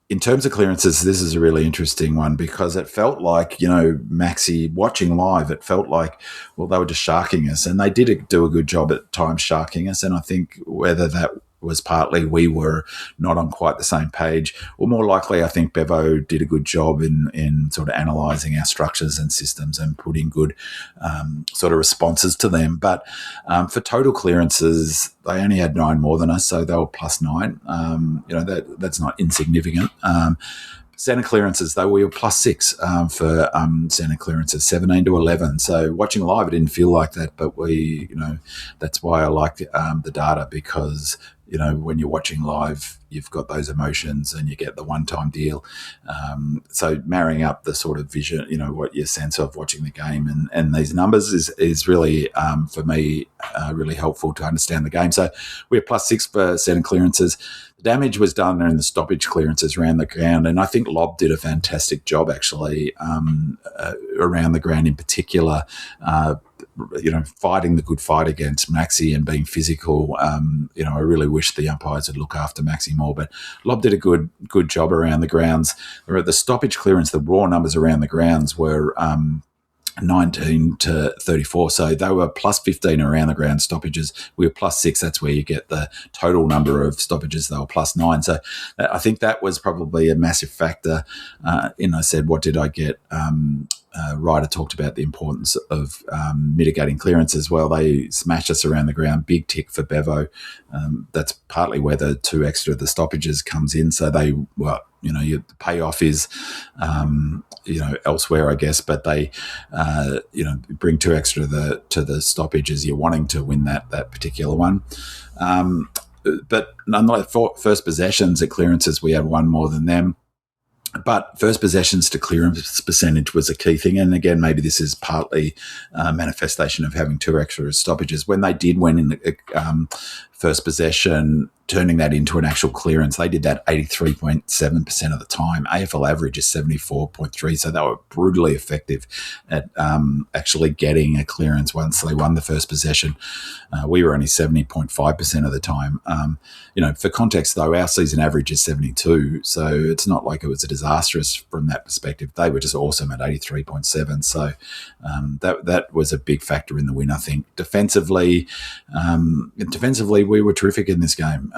B: In terms of clearances, this is a really interesting one because it felt like, Maxi, watching live, it felt like, well, they were just sharking us. And they did do a good job at times sharking us. And I think whether that was partly we were not on quite the same page, or more likely, I think Bevo did a good job in sort of analysing our structures and systems and putting good sort of responses to them. But for total clearances, they only had 9 more than us, so they were plus 9. That's not insignificant. Centre clearances, though, we were plus 6 for centre clearances, 17 to 11. So watching live, it didn't feel like that, but that's why I like the data because, when you're watching live, you've got those emotions and you get the one-time deal. So marrying up the sort of vision, what your sense of watching the game and these numbers is really, for me, really helpful to understand the game. So we're plus 6 for centre clearances. The damage was done in the stoppage clearances around the ground, and I think Lob did a fantastic job actually around the ground in particular. Fighting the good fight against Maxi and being physical. I really wish the umpires would look after Maxi more, but Lob did a good job around the grounds. The stoppage clearance, the raw numbers around the grounds were 19 to 34. So they were plus 15 around the ground stoppages. We were plus 6. That's where you get the total number of stoppages. They were plus 9. So I think that was probably a massive factor. I said, what did I get? Ryder talked about the importance of mitigating clearance as well. They smashed us around the ground. Big tick for Bevo. That's partly where the 2 extra the stoppages comes in. So the payoff is elsewhere, I guess, but they bring 2 extra to the stoppages. You're wanting to win that particular one. But unlike first possessions at clearances, we had 1 more than them. But first possessions to clearance percentage was a key thing. And again, maybe this is partly a manifestation of having 2 extra stoppages. When they did win in the first possession, turning that into an actual clearance, they did that 83.7% of the time. AFL average is 74.3%, so they were brutally effective at actually getting a clearance once they won the first possession. We were only 70.5% of the time. For context, though, our season average is 72, so it's not like it was a disastrous from that perspective. They were just awesome at 83.7%, so that was a big factor in the win, I think. Defensively, we were terrific in this game.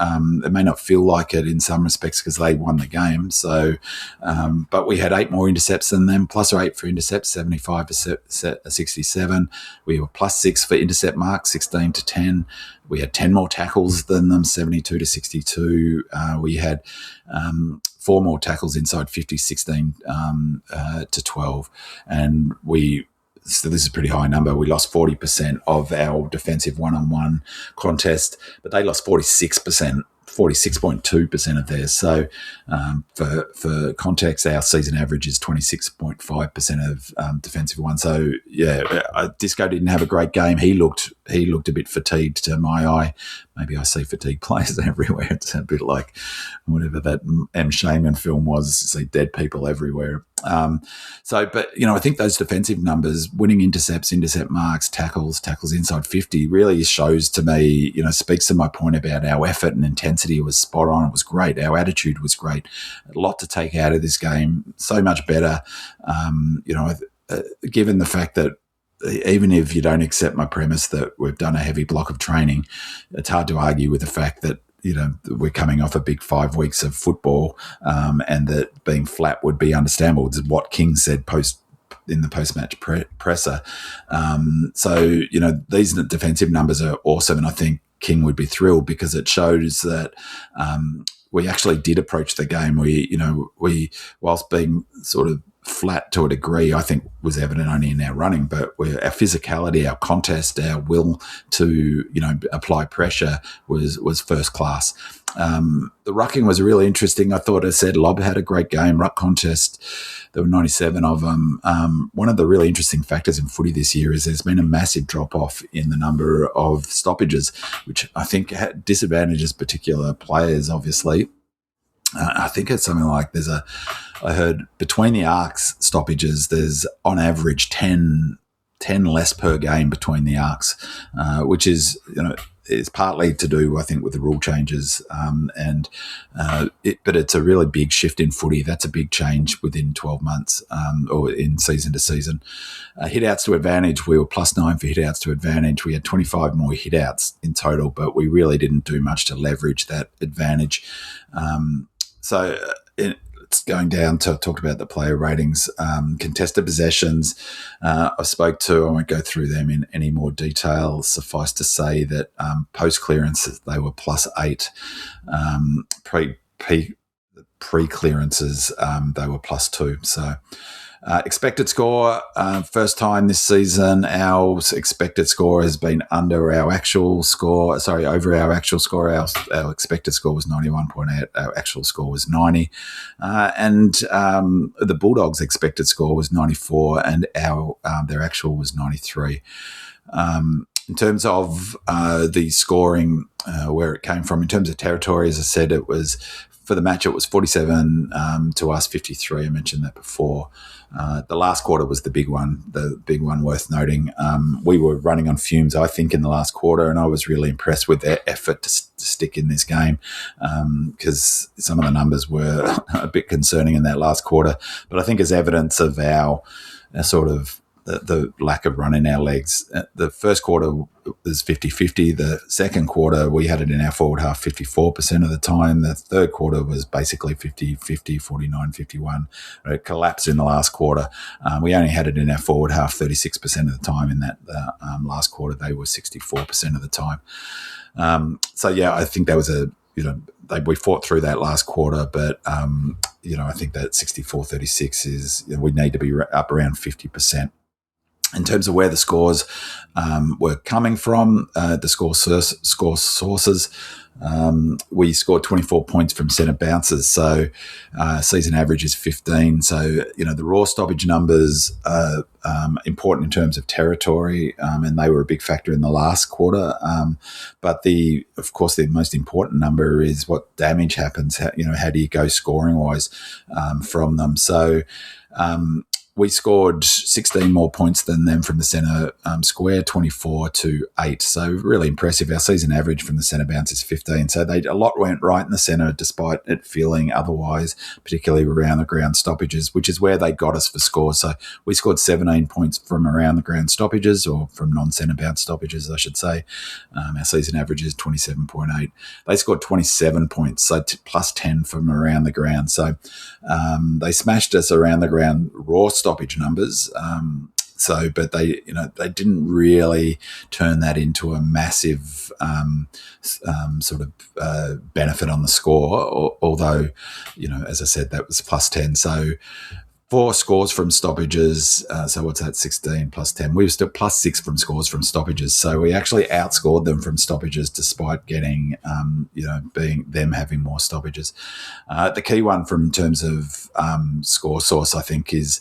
B: It may not feel like it in some respects because they won the game. So, but we had 8 more intercepts than them, plus or 8 for intercepts, 75 to 67. We were plus 6 for intercept marks, 16 to 10. We had 10 more tackles than them, 72 to 62. We had 4 more tackles inside 50, 16 to 12. And so this is a pretty high number. We lost 40% of our defensive one-on-one contest, but they lost 46.2% of theirs. So for context, our season average is 26.5% of defensive one. So yeah, Disco didn't have a great game. He looked a bit fatigued to my eye. Maybe I see fatigued players everywhere. It's a bit like whatever that M. Shaman film was, see dead people everywhere. But I think those defensive numbers, winning intercept marks, tackles inside 50, really shows to me, speaks to my point about our effort and intensity was spot on. It was great. Our attitude was great. A lot to take out of this game. So much better. Given the fact that even if you don't accept my premise that we've done a heavy block of training, it's hard to argue with the fact that we're coming off a big 5 weeks of football, and that being flat would be understandable. It's what King said in the post-match presser. These defensive numbers are awesome, and I think King would be thrilled because it shows that we actually did approach the game. We whilst being sort of flat to a degree, I think was evident only in our running, but our physicality, our contest, our will to apply pressure was first class. The rucking was really interesting. I thought, as I said, Lob had a great game. Ruck contest, there were 97 of them. One of the really interesting factors in footy this year is there's been a massive drop-off in the number of stoppages, which I think disadvantages particular players, obviously. I think it's something like I heard between the arcs stoppages, there's on average 10 less per game between the arcs, which is, is partly to do, I think, with the rule changes. But it's a really big shift in footy. That's a big change within 12 months or in season to season. Hit-outs to advantage, we were +9 for hit-outs to advantage. We had 25 more hit-outs in total, but we really didn't do much to leverage that advantage. It's going down to talk about the player ratings. Contested possessions, I won't go through them in any more detail. Suffice to say that post clearances, they were +8. Pre-clearances, they were +2. So expected score, first time this season, our expected score has been over our actual score. Our expected score was 91.8. Our actual score was 90. And the Bulldogs' expected score was 94, and their actual was 93. In terms of the scoring, where it came from, in terms of territory, as I said, it was for the match, it was 47 to us, 53. I mentioned that before. The last quarter was the big one worth noting. We were running on fumes, I think, in the last quarter, and I was really impressed with their effort to stick in this game because some of the numbers were a bit concerning in that last quarter. But I think as evidence of our sort of the lack of run in our legs. The first quarter was 50-50. The second quarter, we had it in our forward half 54% of the time. The third quarter was basically 50-50, 49-51. It collapsed in the last quarter. We only had it in our forward half 36% of the time. In that last quarter, they were 64% of the time. I think that was we fought through that last quarter, but I think that 64-36 is we need to be up around 50%. In terms of where the scores were coming from, the score sources, we scored 24 points from centre bounces, so season average is 15. So, the raw stoppage numbers are important in terms of territory, and they were a big factor in the last quarter. But of course, the most important number is what damage happens. How do you go scoring-wise from them? So, we scored 16 more points than them from the centre square, 24-8. So really impressive. Our season average from the centre bounce is 15. So a lot went right in the centre despite it feeling otherwise, particularly around the ground stoppages, which is where they got us for scores. So we scored 17 points from around the ground stoppages, or from non-centre bounce stoppages, I should say. Our season average is 27.8. They scored 27 points, so plus 10 from around the ground. So they smashed us around the ground raw stoppage numbers. But they didn't really turn that into a massive benefit on the score. Although, as I said, that was plus 10. So 4 scores from stoppages. So what's that? 16 plus 10. We were still plus 6 from scores from stoppages. So we actually outscored them from stoppages, despite getting, being them having more stoppages. The key one in terms of score source, I think, is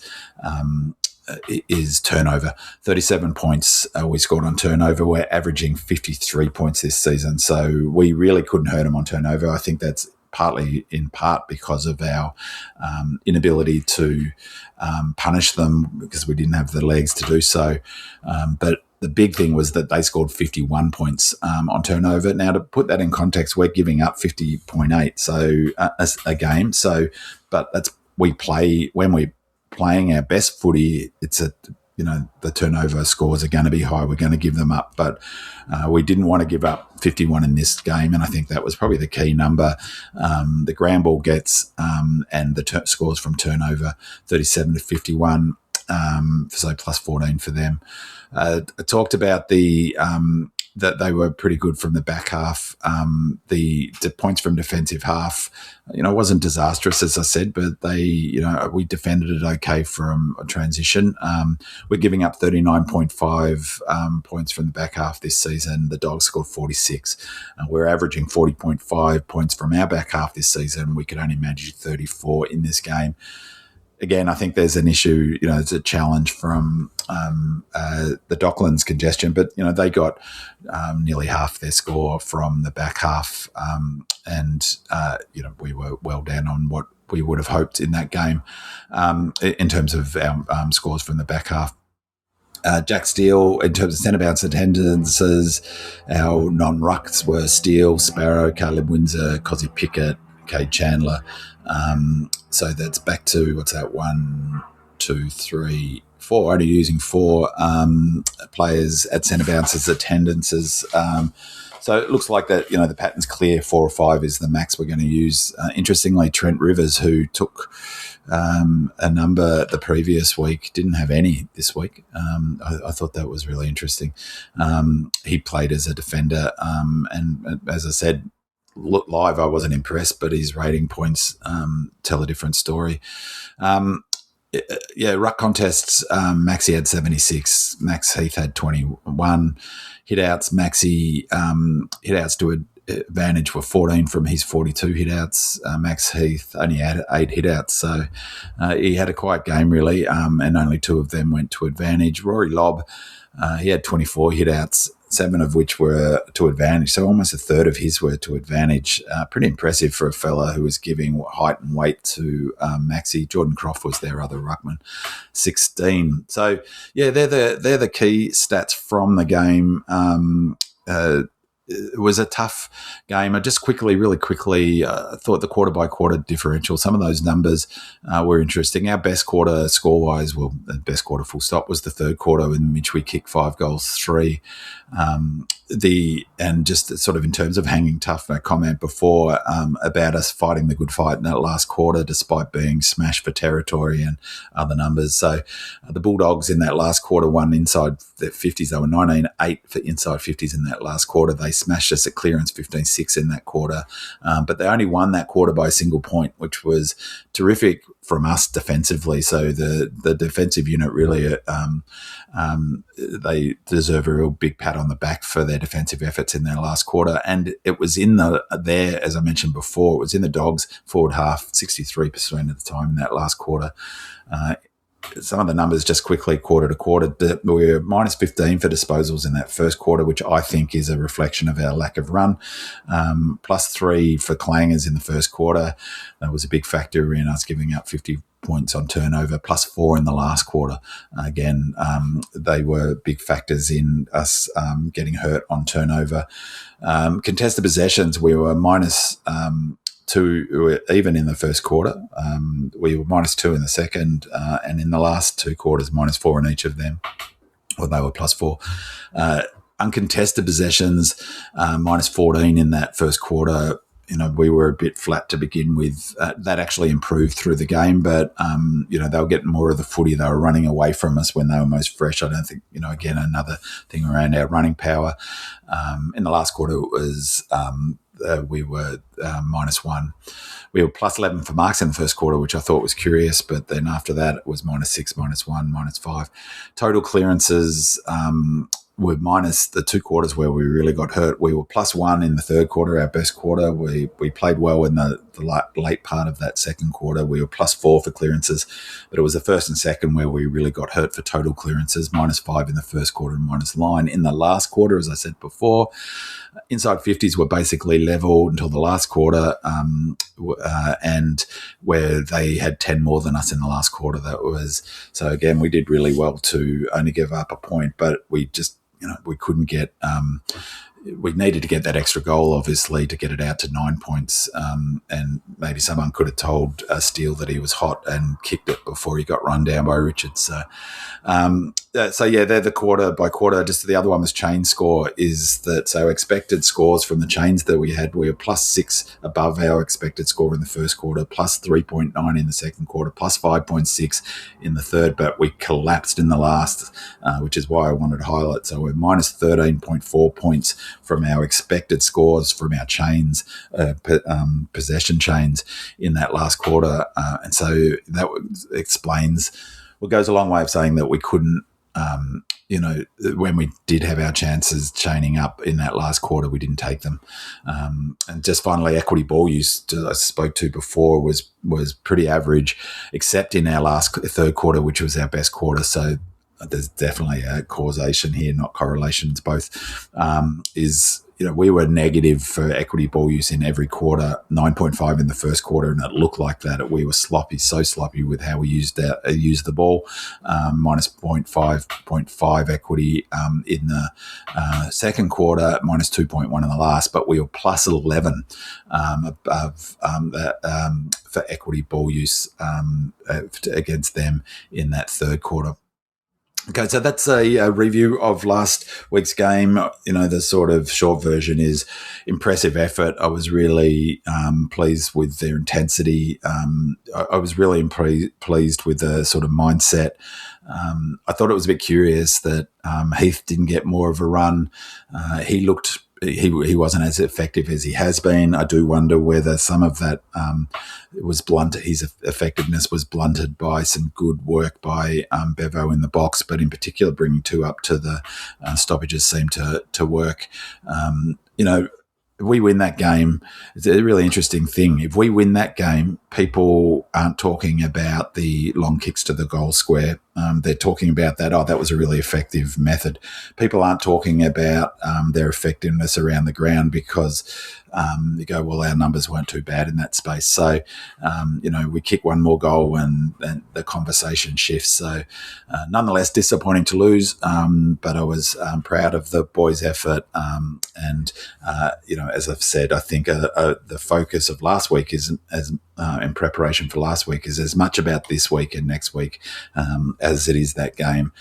B: turnover. 37 points we scored on turnover. We're averaging 53 points this season. So we really couldn't hurt them on turnover. I think that's in part because of our inability to punish them, because we didn't have the legs to do so. But the big thing was that they scored 51 points on turnover. Now, to put that in context, we're giving up 50.8 a game. So, but when we're playing our best footy, it's the turnover scores are going to be high. We're going to give them up, but we didn't want to give up 51 in this game, and I think that was probably the key number. The ground ball gets and the scores from turnover, 37-51, so plus 14 for them. I talked about that they were pretty good from the back half. The points from defensive half, wasn't disastrous, as I said, but we defended it okay from a transition. We're giving up 39.5 points from the back half this season. The Dogs scored 46. We're averaging 40.5 points from our back half this season. We could only manage 34 in this game. Again, I think there's an issue, it's a challenge from the Docklands congestion, but, they got nearly half their score from the back half. We were well down on what we would have hoped in that game in terms of our scores from the back half. Jack Steele, in terms of centre bounce attendances, our non-rucks were Steele, Sparrow, Caleb Windsor, Cozzy Pickett, Cade Chandler. So that's back to, what's that, 1, 2, 3, 4, only using 4 players at centre bounces attendances. So it looks like that, the pattern's clear. 4 or 5 is the max we're going to use. Interestingly, Trent Rivers, who took a number the previous week, didn't have any this week. I thought that was really interesting. He played as a defender, and as I said, live, I wasn't impressed, but his rating points tell a different story. Ruck contests, Maxi had 76, Max Heath had 21. Hitouts, Maxi hitouts to advantage were 14 from his 42 hitouts. Max Heath only had 8 hitouts, so he had a quiet game, really, and only 2 of them went to advantage. Rory Lobb, he had 24 hitouts, 7 of which were to advantage, so almost a third of his were to advantage. Pretty impressive for a fella who was giving height and weight to Maxi. Jordan Croft was their other ruckman, 16. So yeah, they're the key stats from the game. It was a tough game. I just really quickly thought the quarter-by-quarter differential, some of those numbers were interesting. Our best quarter score-wise, the best quarter full stop, was the third quarter, in which we kicked 5 goals, 3. And just sort of in terms of hanging tough, a comment before about us fighting the good fight in that last quarter, despite being smashed for territory and other numbers. So the Bulldogs in that last quarter won inside the 50s. They were 19-8 for inside 50s in that last quarter. They smashed us at clearance 15-6 in that quarter. But they only won that quarter by a single point, which was terrific from us defensively. So the defensive unit really, they deserve a real big pat on the back for their defensive efforts in their last quarter. And it was as I mentioned before, it was in the Dogs forward half 63% of the time in that last quarter. some of the numbers just quickly quarter to quarter. We were minus 15 for disposals in that first quarter, which I think is a reflection of our lack of run. Plus 3 for clangers in the first quarter. That was a big factor in us giving up 50 points on turnover, plus 4 in the last quarter. Again, they were big factors in us getting hurt on turnover. Contested possessions, we were minus 2 even in the first quarter. We were minus 2 in the second, and in the last 2 quarters, minus 4 in each of them. Well, they were plus 4. Uncontested possessions, minus 14 in that first quarter. We were a bit flat to begin with. That actually improved through the game, but, they were getting more of the footy. They were running away from us when they were most fresh. I don't think, again, another thing around our running power. In the last quarter, it was we were minus 1. We were plus 11 for marks in the first quarter, which I thought was curious, but then after that, it was minus 6, minus 1, minus 5. Total clearances were minus the 2 quarters where we really got hurt. We were plus 1 in the third quarter, our best quarter. We played well in the late part of that second quarter. We were plus 4 for clearances, but it was the first and second where we really got hurt for total clearances, minus 5 in the first quarter and minus 9 in the last quarter, as I said before. Inside 50s were basically level until the last quarter, and where they had 10 more than us in the last quarter. So again, we did really well to only give up a point, but we just, we couldn't get, we needed to get that extra goal, obviously, to get it out to 9 points. And maybe someone could have told Steele that he was hot and kicked it before he got run down by Richards. So they're the quarter by quarter. Just the other one was chain score, is that so expected scores from the chains that we had, we were plus 6 above our expected score in the first quarter, plus 3.9 in the second quarter, plus 5.6 in the third, but we collapsed in the last, which is why I wanted to highlight. So we're minus 13.4 points from our expected scores from our chains, possession chains in that last quarter. And so that explains, well, goes a long way of saying that we couldn't, when we did have our chances chaining up in that last quarter, we didn't take them. And just finally, equity ball use, I spoke to before, was pretty average, except in our third quarter, which was our best quarter. So there's definitely a causation here, not correlations. Both we were negative for equity ball use in every quarter, 9.5 in the first quarter, and it looked like that. We were so sloppy with how we used the ball. Minus 0.5 equity in the second quarter, minus 2.1 in the last, but we were plus 11 above for equity ball use against them in that third quarter. Okay, so that's a review of last week's game. The sort of short version is impressive effort. I was really pleased with their intensity. I was really pleased with the sort of mindset. I thought it was a bit curious that Heath didn't get more of a run. He wasn't as effective as he has been. I do wonder whether some of that was blunted. His effectiveness was blunted by some good work by Bevo in the box, but in particular bringing 2 up to the stoppages seemed to work. If we win that game, it's a really interesting thing. If we win that game, people aren't talking about the long kicks to the goal square. They're talking about that, that was a really effective method. People aren't talking about their effectiveness around the ground because you go, well, our numbers weren't too bad in that space. So, we kick one more goal and the conversation shifts. So, nonetheless, disappointing to lose, but I was proud of the boys' effort. As I've said, I think the focus of last week is in preparation for last week is as much about this week and next week as it is that game.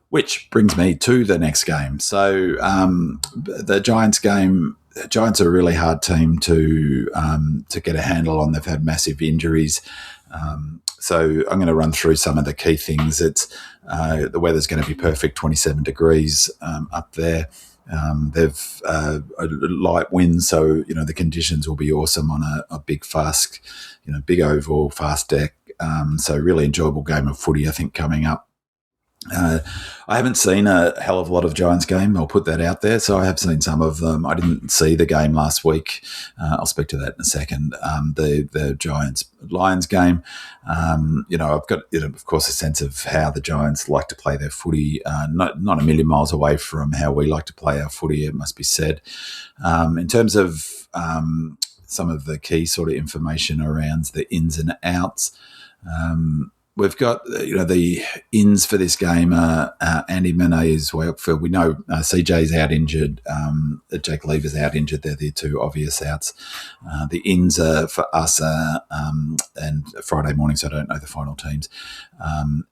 B: Which brings me to the next game. So the Giants game. The Giants are a really hard team to get a handle on. They've had massive injuries. So I'm going to run through some of the key things. It's the weather's going to be perfect, 27 degrees up there. They've a light wind, so the conditions will be awesome on a big, fast, big oval, fast deck. So really enjoyable game of footy, I think, coming up. I haven't seen a hell of a lot of Giants game. I'll put that out there. So I have seen some of them. I didn't see the game last week. I'll speak to that in a second. The Giants Lions game. I've got of course a sense of how the Giants like to play their footy. Not a million miles away from how we like to play our footy. It must be said. In terms of some of the key sort of information around the ins and outs. We've got, the ins for this game. Andy Mane is way up for. We know CJ's out injured. Jake Lever's out injured. They're the two obvious outs. The ins are for us and Friday morning, so I don't know the final teams.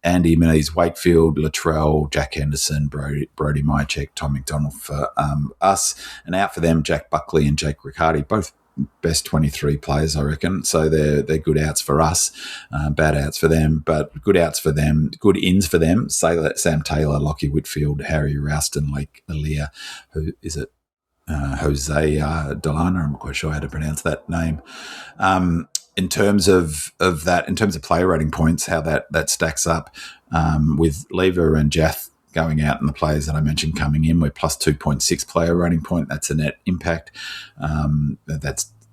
B: Andy Mane's Wakefield, Latrell, Jack Henderson, Brody Myercheck, Tom McDonald for us. And out for them, Jack Buckley and Jake Riccardi, both best 23 players, I reckon. So they're good outs for us, bad outs for them, but good outs for them, good ins for them. Sam Taylor, Lockie Whitfield, Harry Rouston, Lake Alia, who is it? Jose Delana, I'm not quite sure how to pronounce that name. In terms of that, in terms of player rating points, how that stacks up with Lever and Jath going out and the players that I mentioned coming in, we're plus 2.6 player rating point. That's a net impact.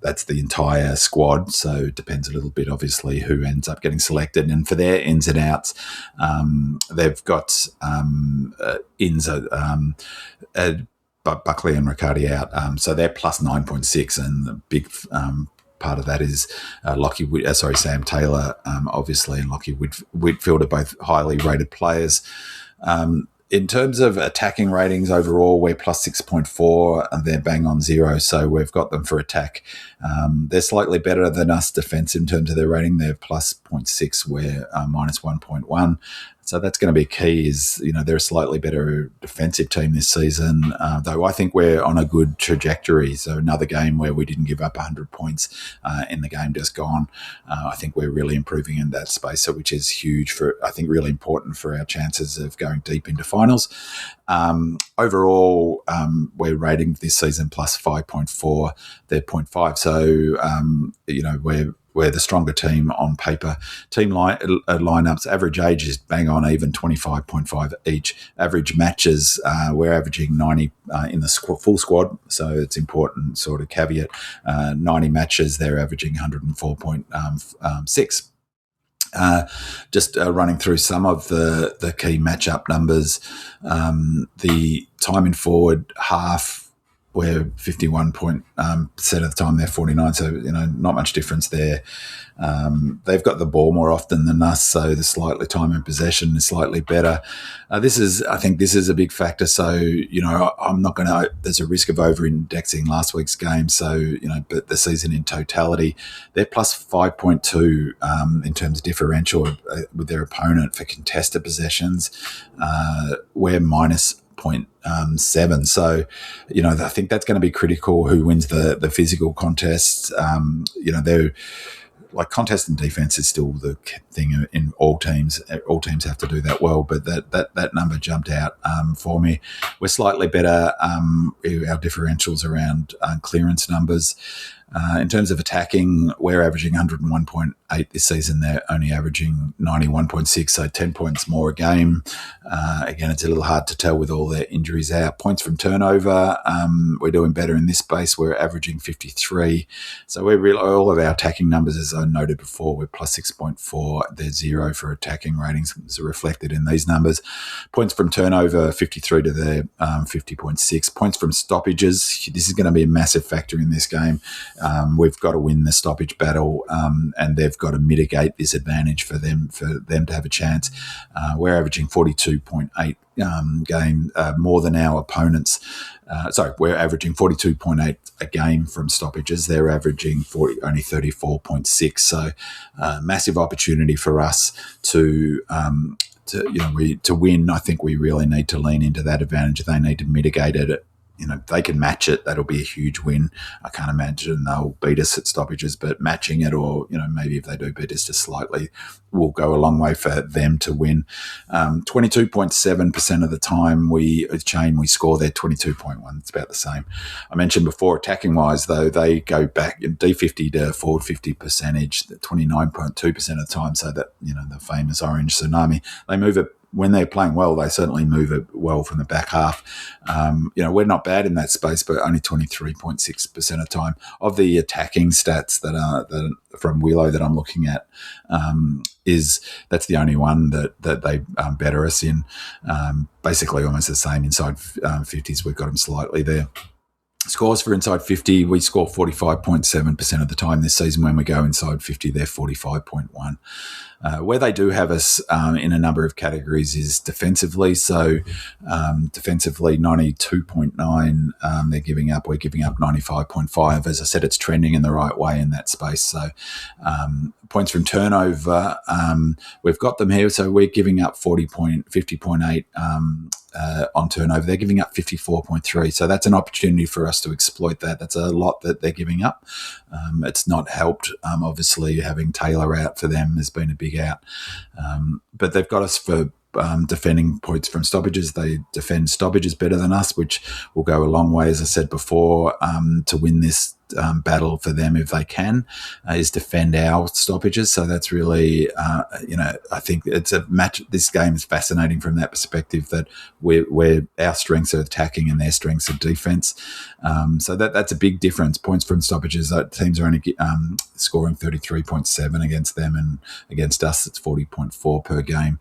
B: That's the entire squad. So it depends a little bit, obviously, who ends up getting selected. And for their ins and outs, they've got ins, Buckley and Riccardi out. So they're plus 9.6, and the big part of that is Sam Taylor, obviously, and Lockie Whitfield are both highly rated players. In terms of attacking ratings overall, we're plus 6.4 and they're bang on 0. So we've got them for attack. They're slightly better than us defense in terms of their rating. They're plus 0.6, we're minus 1.1. So that's going to be key is, they're a slightly better defensive team this season, though I think we're on a good trajectory. So another game where we didn't give up 100 points in the game just gone. I think we're really improving in that space, so which is huge I think really important for our chances of going deep into finals. Overall, we're rating this season plus 5.4, they're 0.5. So, we're the stronger team on paper. Team lineups, average age is bang on even, 25.5 each. Average matches, we're averaging 90 in the full squad, so it's important sort of caveat. 90 matches, they're averaging 104.6. Just running through some of the key matchup numbers. The time in forward half, we're 51% of the time, they're 49, so not much difference there. They've got the ball more often than us, so the slightly time in possession is slightly better. I think this is a big factor. So I'm not going to. There's a risk of over-indexing last week's game. So but the season in totality, they're plus 5.2 in terms of differential with their opponent for contested possessions. We're minus 0.7. So, I think that's going to be critical. Who wins the physical contests? They're like contest and defense is still the thing in all teams. All teams have to do that well, but that number jumped out for me. We're slightly better. Our differentials around clearance numbers. In terms of attacking, we're averaging 101.8 this season. They're only averaging 91.6, so 10 points more a game. Again, it's a little hard to tell with all their injuries out. Points from turnover, we're doing better in this space. We're averaging 53. So we're all of our attacking numbers, as I noted before, we're plus 6.4. They're 0 for attacking ratings, is reflected in these numbers. Points from turnover, 53 to their 50.6. Points from stoppages, this is going to be a massive factor in this game. We've got to win the stoppage battle, and they've got to mitigate this advantage for them to have a chance. We're averaging 42.8 game more than our opponents. We're averaging 42.8 a game from stoppages. They're averaging only 34.6. So massive opportunity for us to win. I think we really need to lean into that advantage. They need to mitigate it. They can match it. That'll be a huge win. I can't imagine they'll beat us at stoppages, but matching it, or maybe if they do beat us just slightly, will go a long way for them to win. 22.7% of the time we score there, 22.1. It's about the same. I mentioned before, attacking wise though, they go back in D50 to forward 50 percentage, 29.2% of the time. So that the famous orange tsunami, they move it when they're playing well, they certainly move it well from the back half. We're not bad in that space, but only 23.6% of time of the attacking stats that from Willow that I'm looking at that's the only one that they better us in. Basically, almost the same inside 50s. We've got them slightly there. Scores for inside 50, we score 45.7% of the time this season. When we go inside 50, they're 45.1%. Where they do have us in a number of categories is defensively. So defensively, 92.9 they're giving up. We're giving up 95.5. As I said, it's trending in the right way in that space. So points from turnover, we've got them here. So we're giving up 50.8 on turnover. They're giving up 54.3. So that's an opportunity for us to exploit that. That's a lot that they're giving up. It's not helped. Obviously, having Taylor out for them has been a big out. But they've got us for defending points from stoppages. They defend stoppages better than us, which will go a long way, as I said before, to win this battle for them if they can, is defend our stoppages. So that's really, I think it's a match. This game is fascinating from that perspective that we're our strengths are attacking and their strengths are defense. So that's a big difference. Points from stoppages, teams are only scoring 33.7 against them, and against us it's 40.4 per game.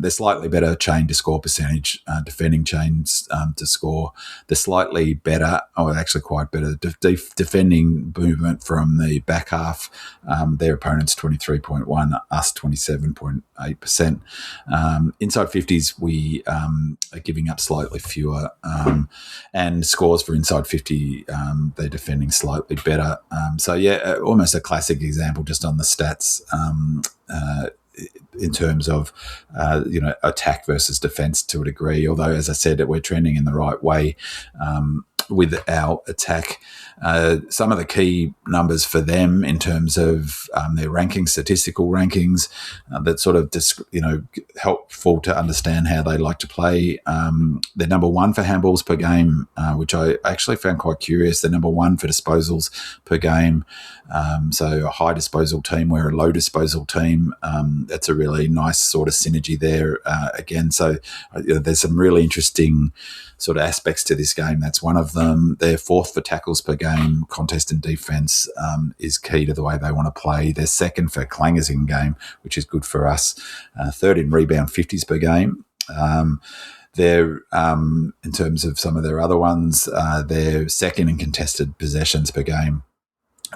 B: They're slightly better chain to score percentage, defending chains to score. They're slightly better, or actually quite better, defending movement from the back half. Their opponents 23.1, us 27.8%. Inside 50s, we are giving up slightly fewer, and scores for inside 50, they're defending slightly better. Almost a classic example just on the stats. In terms of, attack versus defense to a degree, although, as I said, we're trending in the right way with our attack. Some of the key numbers for them in terms of their rankings, statistical rankings, that sort of helpful to understand how they like to play. They're number one for handballs per game, which I actually found quite curious. They're number one for disposals per game. So a high disposal team, we're a low disposal team. That's a really nice sort of synergy there again. So there's some really interesting sort of aspects to this game. That's one of them. They're fourth for tackles per game. Contest and defense is key to the way they want to play. They're second for clangers in game, which is good for us. Third in rebound 50s per game. They're, in terms of some of their other ones, they're second in contested possessions per game.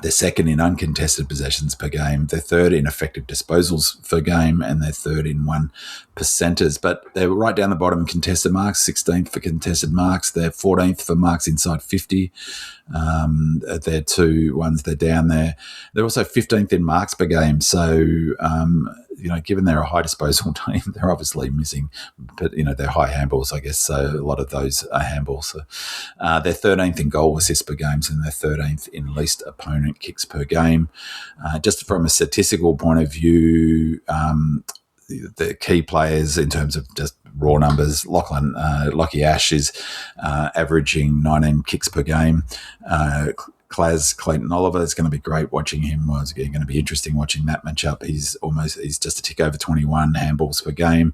B: They're second in uncontested possessions per game. They're third in effective disposals per game, and they're third in 1%ers. But they're right down the bottom in contested marks, 16th for contested marks. They're 14th for marks inside 50. They're two ones they're down there. They're also 15th in marks per game. So, given they're a high disposal team, they're obviously missing, but, they're high handballs, I guess. So a lot of those are handballs. So, they're 13th in goal assists per game, and they're 13th in least opponent kicks per game. Just from a statistical point of view, the key players in terms of just raw numbers, Lockie Ash is averaging 19 kicks per game. Clayton Oliver, it's going to be great watching him. It's going to be interesting watching that matchup. He's just a tick over 21 handballs per game,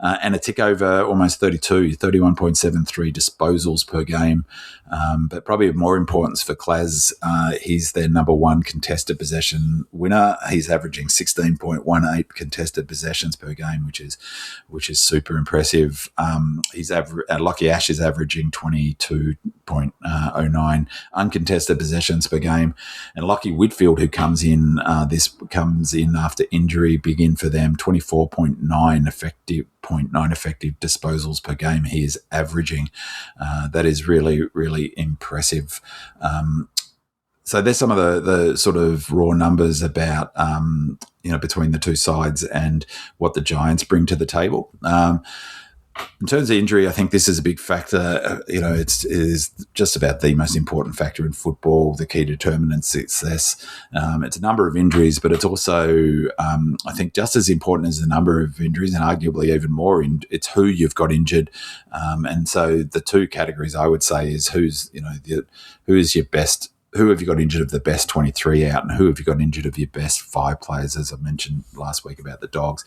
B: and a tick over almost 31.73 disposals per game. But probably of more importance for Claz, he's their number one contested possession winner. He's averaging 16.18 contested possessions per game, which is super impressive. Lockie Ash is averaging 22.09 uncontested possessions per game, and Lockie Whitfield, who comes in after injury, big in for them, 24.9 effective disposals per game he is averaging. That is really, really impressive. So there's some of the sort of raw numbers about between the two sides and what the Giants bring to the table. In terms of injury, I think this is a big factor. It is just about the most important factor in football, the key determinant of success. It's a number of injuries, but it's also, I think, just as important as the number of injuries, and arguably even more, it's who you've got injured. And so the two categories I would say is who is your best who have you got injured of the best 23 out, and who have you got injured of your best 5 players, as I mentioned last week about the Dogs.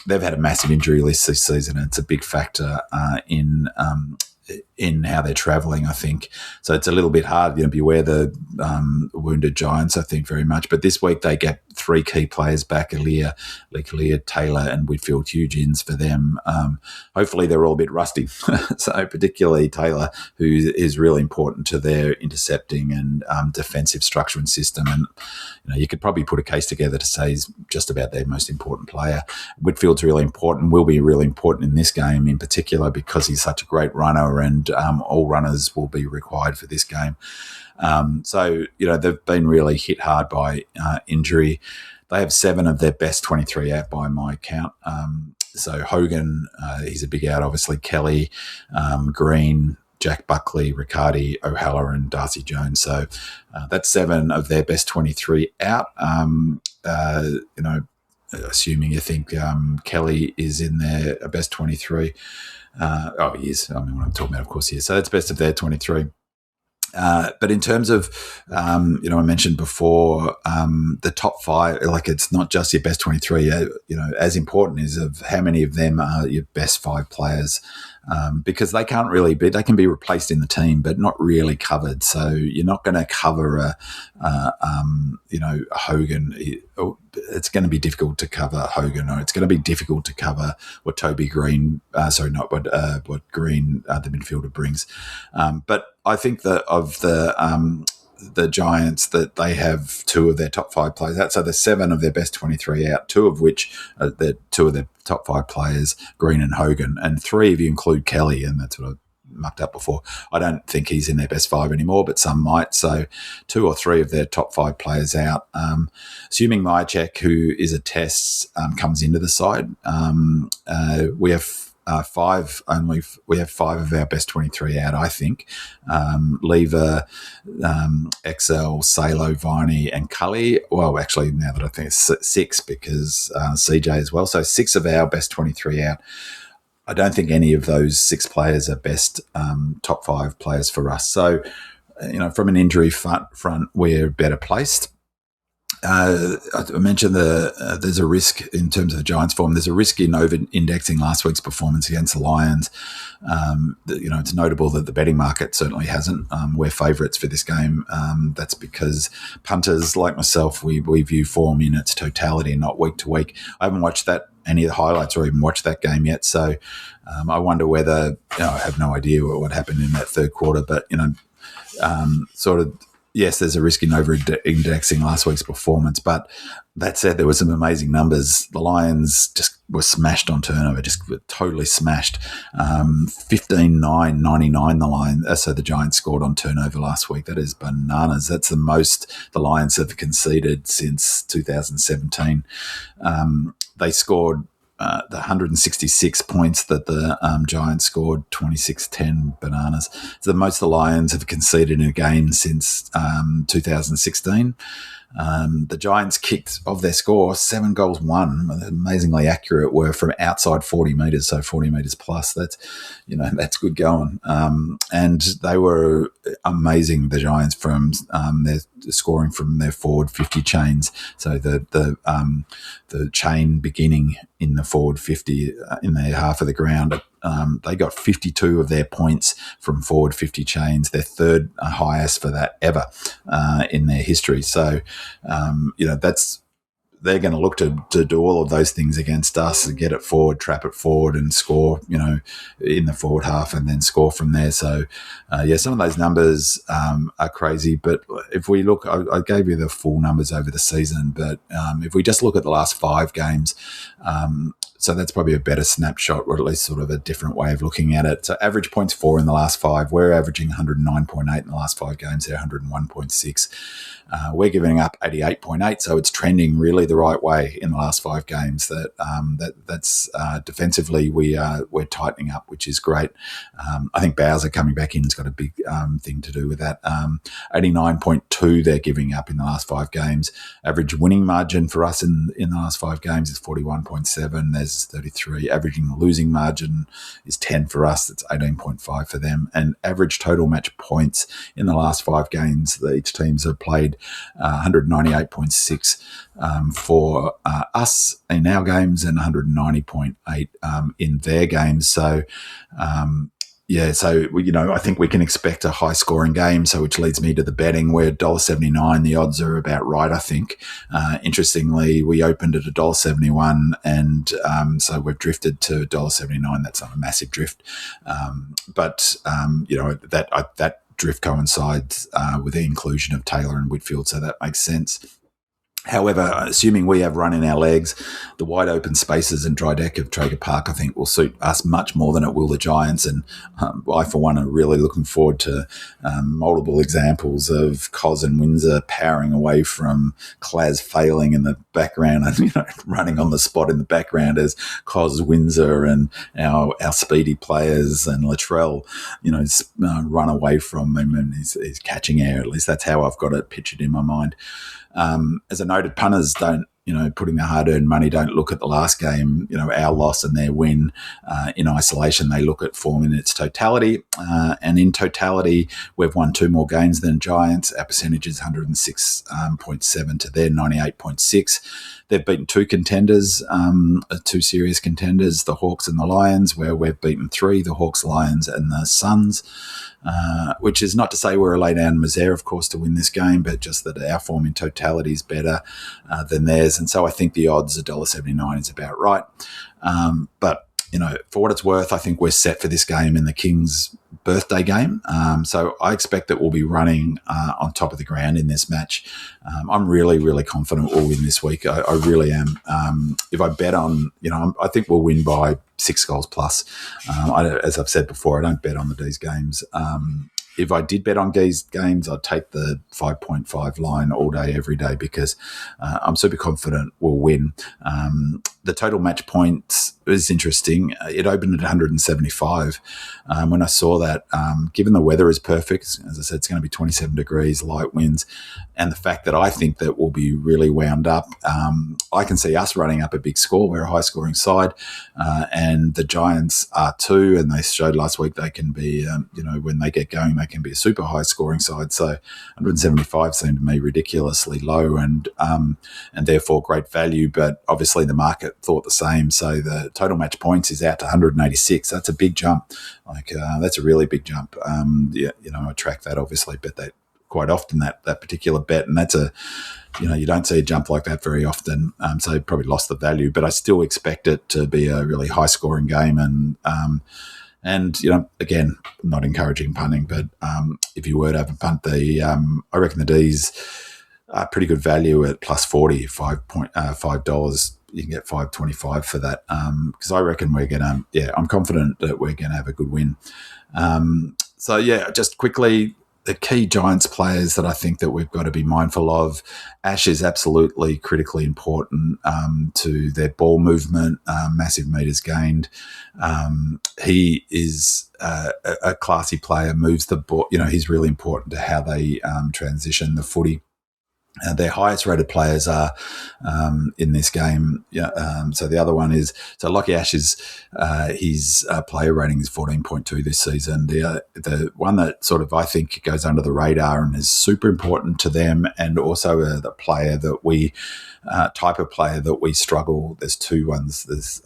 B: They've had a massive injury list this season, and it's a big factor in how they're travelling, I think. So it's a little bit hard, beware the wounded Giants, I think, very much. But this week they get 3 key players back, Aaliyah, Taylor and Whitfield, huge ins for them. Hopefully they're all a bit rusty. So particularly Taylor, who is really important to their intercepting and defensive structure and system. And, you could probably put a case together to say he's just about their most important player. Whitfield's really important, will be really important in this game in particular because he's such a great runner, and all runners will be required for this game. So, they've been really hit hard by injury. They have 7 of their best 23 out by my count. So Hogan, he's a big out, obviously. Kelly, Green, Jack Buckley, Riccardi, O'Halloran, and Darcy Jones. So that's 7 of their best 23 out. Assuming you think Kelly is in their best 23. He is. I mean, what I'm talking about, of course, he is. So that's best of their 23. But in terms of, I mentioned before, the top 5, it's not just your best 23, as important is of how many of them are your best 5 players, because they can't really they can be replaced in the team, but not really covered. So you're not going to cover a Hogan. It's going to be difficult to cover Hogan, or it's going to be difficult to cover what Toby Green, what Green, the midfielder, brings. But I think that of the Giants, that they have 2 of their top 5 players out. So there's 7 of their best 23 out, 2 of which are 2 of their top 5 players, Green and Hogan, and 3 if you include Kelly, and that's what I mucked up before. I don't think he's in their best 5 anymore, but some might. So 2 or 3 of their top 5 players out. Assuming Mychek, who is a test, comes into the side, we have 5 only. We have 5 of our best 23 out, I think. Lever, XL, Salo, Viney, and Cully. Well, actually, now that I think it's 6 because CJ as well. So 6 of our best 23 out. I don't think any of those 6 players are best top 5 players for us. So, from an injury front, we're better placed. I mentioned there's a risk in terms of the Giants' form. There's a risk in over-indexing last week's performance against the Lions. It's notable that the betting market certainly hasn't. We're favourites for this game. That's because punters like myself, we view form in its totality, not week to week. I haven't watched any of the highlights or even watched that game yet. So I wonder whether, I have no idea what happened in that third quarter, but, yes, there's a risk in over-indexing last week's performance. But that said, there were some amazing numbers. The Lions just were smashed on turnover, just were totally smashed. 15-9, 99 the Lions. So the Giants scored on turnover last week. That is bananas. That's the most the Lions have conceded since 2017. They scored the 166 points that the Giants scored, 26-10, bananas. It's the most the Lions have conceded in a game since 2016. The Giants kicked, of their score, 7 goals won, amazingly accurate, were from outside 40 metres, so 40 metres plus. That's good going. And they were amazing, the Giants, from their scoring from their forward 50 chains. So the chain beginning in the forward 50 in their half of the ground. They got 52 of their points from forward 50 chains, their third highest for that ever in their history. So, they're going to look to do all of those things against us and get it forward, trap it forward, and score, in the forward half, and then score from there. So, some of those numbers are crazy. But if we look, I gave you the full numbers over the season, but if we just look at the last 5 games, so that's probably a better snapshot, or at least sort of a different way of looking at it. So average points 4 in the last 5. We're averaging 109.8 in the last 5 games. They're 101.6. We're giving up 88.8, so it's trending really the right way in the last 5 games. That's defensively we're tightening up, which is great. I think Bowser coming back in has got a big thing to do with that. 89.2 they're giving up in the last 5 games. Average winning margin for us in the last 5 games is 41.7. There's versus 33. Averaging losing margin is 10 for us. It's 18.5 for them. And average total match points in the last 5 games that each teams have played, 198.6 for us in our games and 190.8 in their games. So, I think we can expect a high-scoring game, so which leads me to the betting, where $1.79, the odds are about right, I think. Interestingly, we opened at $1.71, and so we've drifted to $1.79. That's not a massive drift. That drift coincides with the inclusion of Taylor and Whitfield, so that makes sense. However, assuming we have run in our legs, the wide open spaces and dry deck of Traeger Park, I think, will suit us much more than it will the Giants. And I, for one, are really looking forward to multiple examples of Cos and Windsor powering away from Clas failing in the background and running on the spot in the background as Cos, Windsor, and our speedy players and Latrell, run away from him and he's catching air. At least that's how I've got it pictured in my mind. As I noted, punters don't, putting their hard-earned money, don't look at the last game, our loss and their win in isolation. They look at form in its totality. And in totality, we've won 2 more games than Giants. Our percentage is 106.7 to their 98.6. They've beaten 2 contenders, 2 serious contenders, the Hawks and the Lions, where we've beaten 3, the Hawks, Lions, and the Suns. Which is not to say we're a lay-down misère, of course, to win this game, but just that our form in totality is better than theirs. And so I think the odds $1.79 is about right. But, for what it's worth, I think we're set for this game in the Kings' birthday game. So I expect that we'll be running on top of the ground in this match. I'm really, really confident we'll win this week. I really am. If I bet on, I think we'll win by 6 goals plus. As I've said before, I don't bet on these games. If I did bet on these games, I'd take the 5.5 line all day, every day, because I'm super confident we'll win. The total match points is interesting. It opened at 175. When I saw that, given the weather is perfect, as I said, it's going to be 27 degrees, light winds, and the fact that I think that we'll be really wound up, I can see us running up a big score. We're a high-scoring side, and the Giants are too, and they showed last week they can be, when they get going, they can be a super high-scoring side. So 175 seemed to me ridiculously low and therefore great value, but obviously the market thought the same. So the total match points is out to 186. That's a big jump. That's a really big jump. I track that, obviously, bet that quite often, that particular bet, and that's you don't see a jump like that very often. So probably lost the value, but I still expect it to be a really high scoring game. And again, not encouraging punting, but if you were to have a punt, I reckon the D's are pretty good value at plus 40, $5. You can get $5.25 for that, because I reckon we're going to, I'm confident that we're going to have a good win. Just quickly, the key Giants players that I think that we've got to be mindful of. Ash is absolutely critically important to their ball movement, massive metres gained. He is a classy player, moves the ball. He's really important to how they transition the footy. Their highest rated players are in this game. So the other one is, Lockie Ash is his player rating is 14.2 this season. The one that sort of I think goes under the radar and is super important to them, and also the player that we type of player that we struggle. There's 2 ones. There's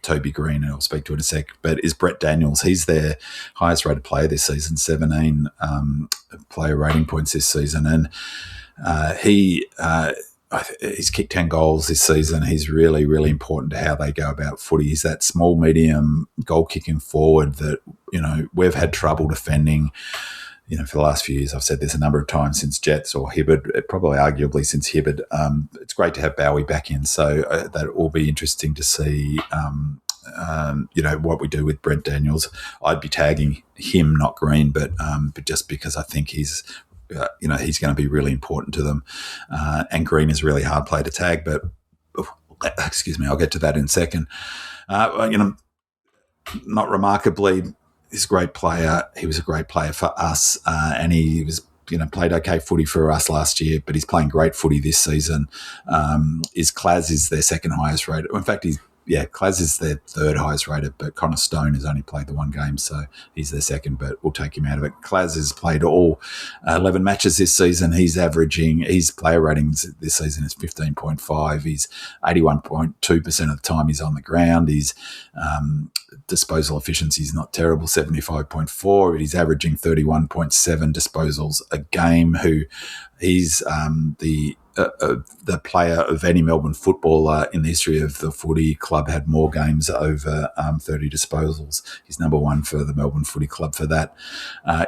B: Toby Green, and I'll speak to it in a sec, but is Brett Daniels. He's their highest rated player this season, 17 player rating points this season, and he's kicked 10 goals this season. He's really, really important to how they go about footy. He's that small, medium goal kicking forward that, we've had trouble defending, for the last few years. I've said this a number of times since Jets or Hibberd, probably arguably since Hibberd. It's great to have Bowie back in. So that will be interesting to see, what we do with Brent Daniels. I'd be tagging him, not Green, but just because I think he's going to be really important to them. And Green is a really hard player to tag, but excuse me, I'll get to that in a second. Not remarkably, he's a great player. He was a great player for us, and he was, played okay footy for us last year, but he's playing great footy this season. Clas is their second highest rated. In fact, he's Claz is their third highest rated, but Connor Stone has only played the one game, so he's their second, but we'll take him out of it. Claz has played all 11 matches this season. His player ratings this season is 15.5. He's 81.2% of the time he's on the ground. His disposal efficiency is not terrible, 75.4. He's averaging 31.7 disposals a game. He's the player of any Melbourne footballer in the history of the footy club had more games over 30 disposals. He's number one for the Melbourne Footy Club for that.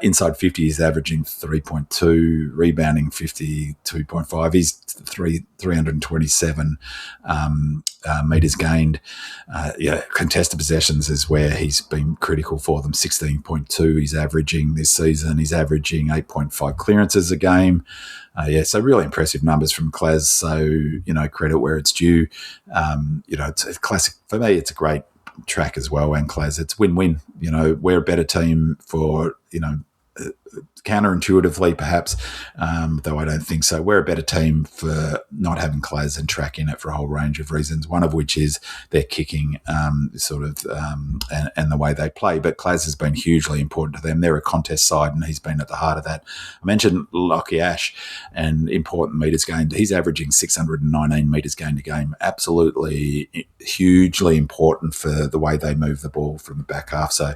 B: Inside 50, he's averaging 3.2, rebounding 52.5. He's 327 metres gained. Contested possessions is where he's been critical for them, 16.2 he's averaging this season. He's averaging 8.5 clearances a game. So really impressive numbers from Claz. So, credit where it's due. It's a classic. For me, it's a great track as well. And Claz, it's win-win. We're a better team for, counterintuitively perhaps, though I don't think so. We're a better team for not having Claz and track in it for a whole range of reasons, one of which is their kicking and the way they play. But Claz has been hugely important to them. They're a contest side and he's been at the heart of that. I mentioned Lockie Ash and important metres gained. He's averaging 619 metres gained a game. Absolutely hugely important for the way they move the ball from the back half. So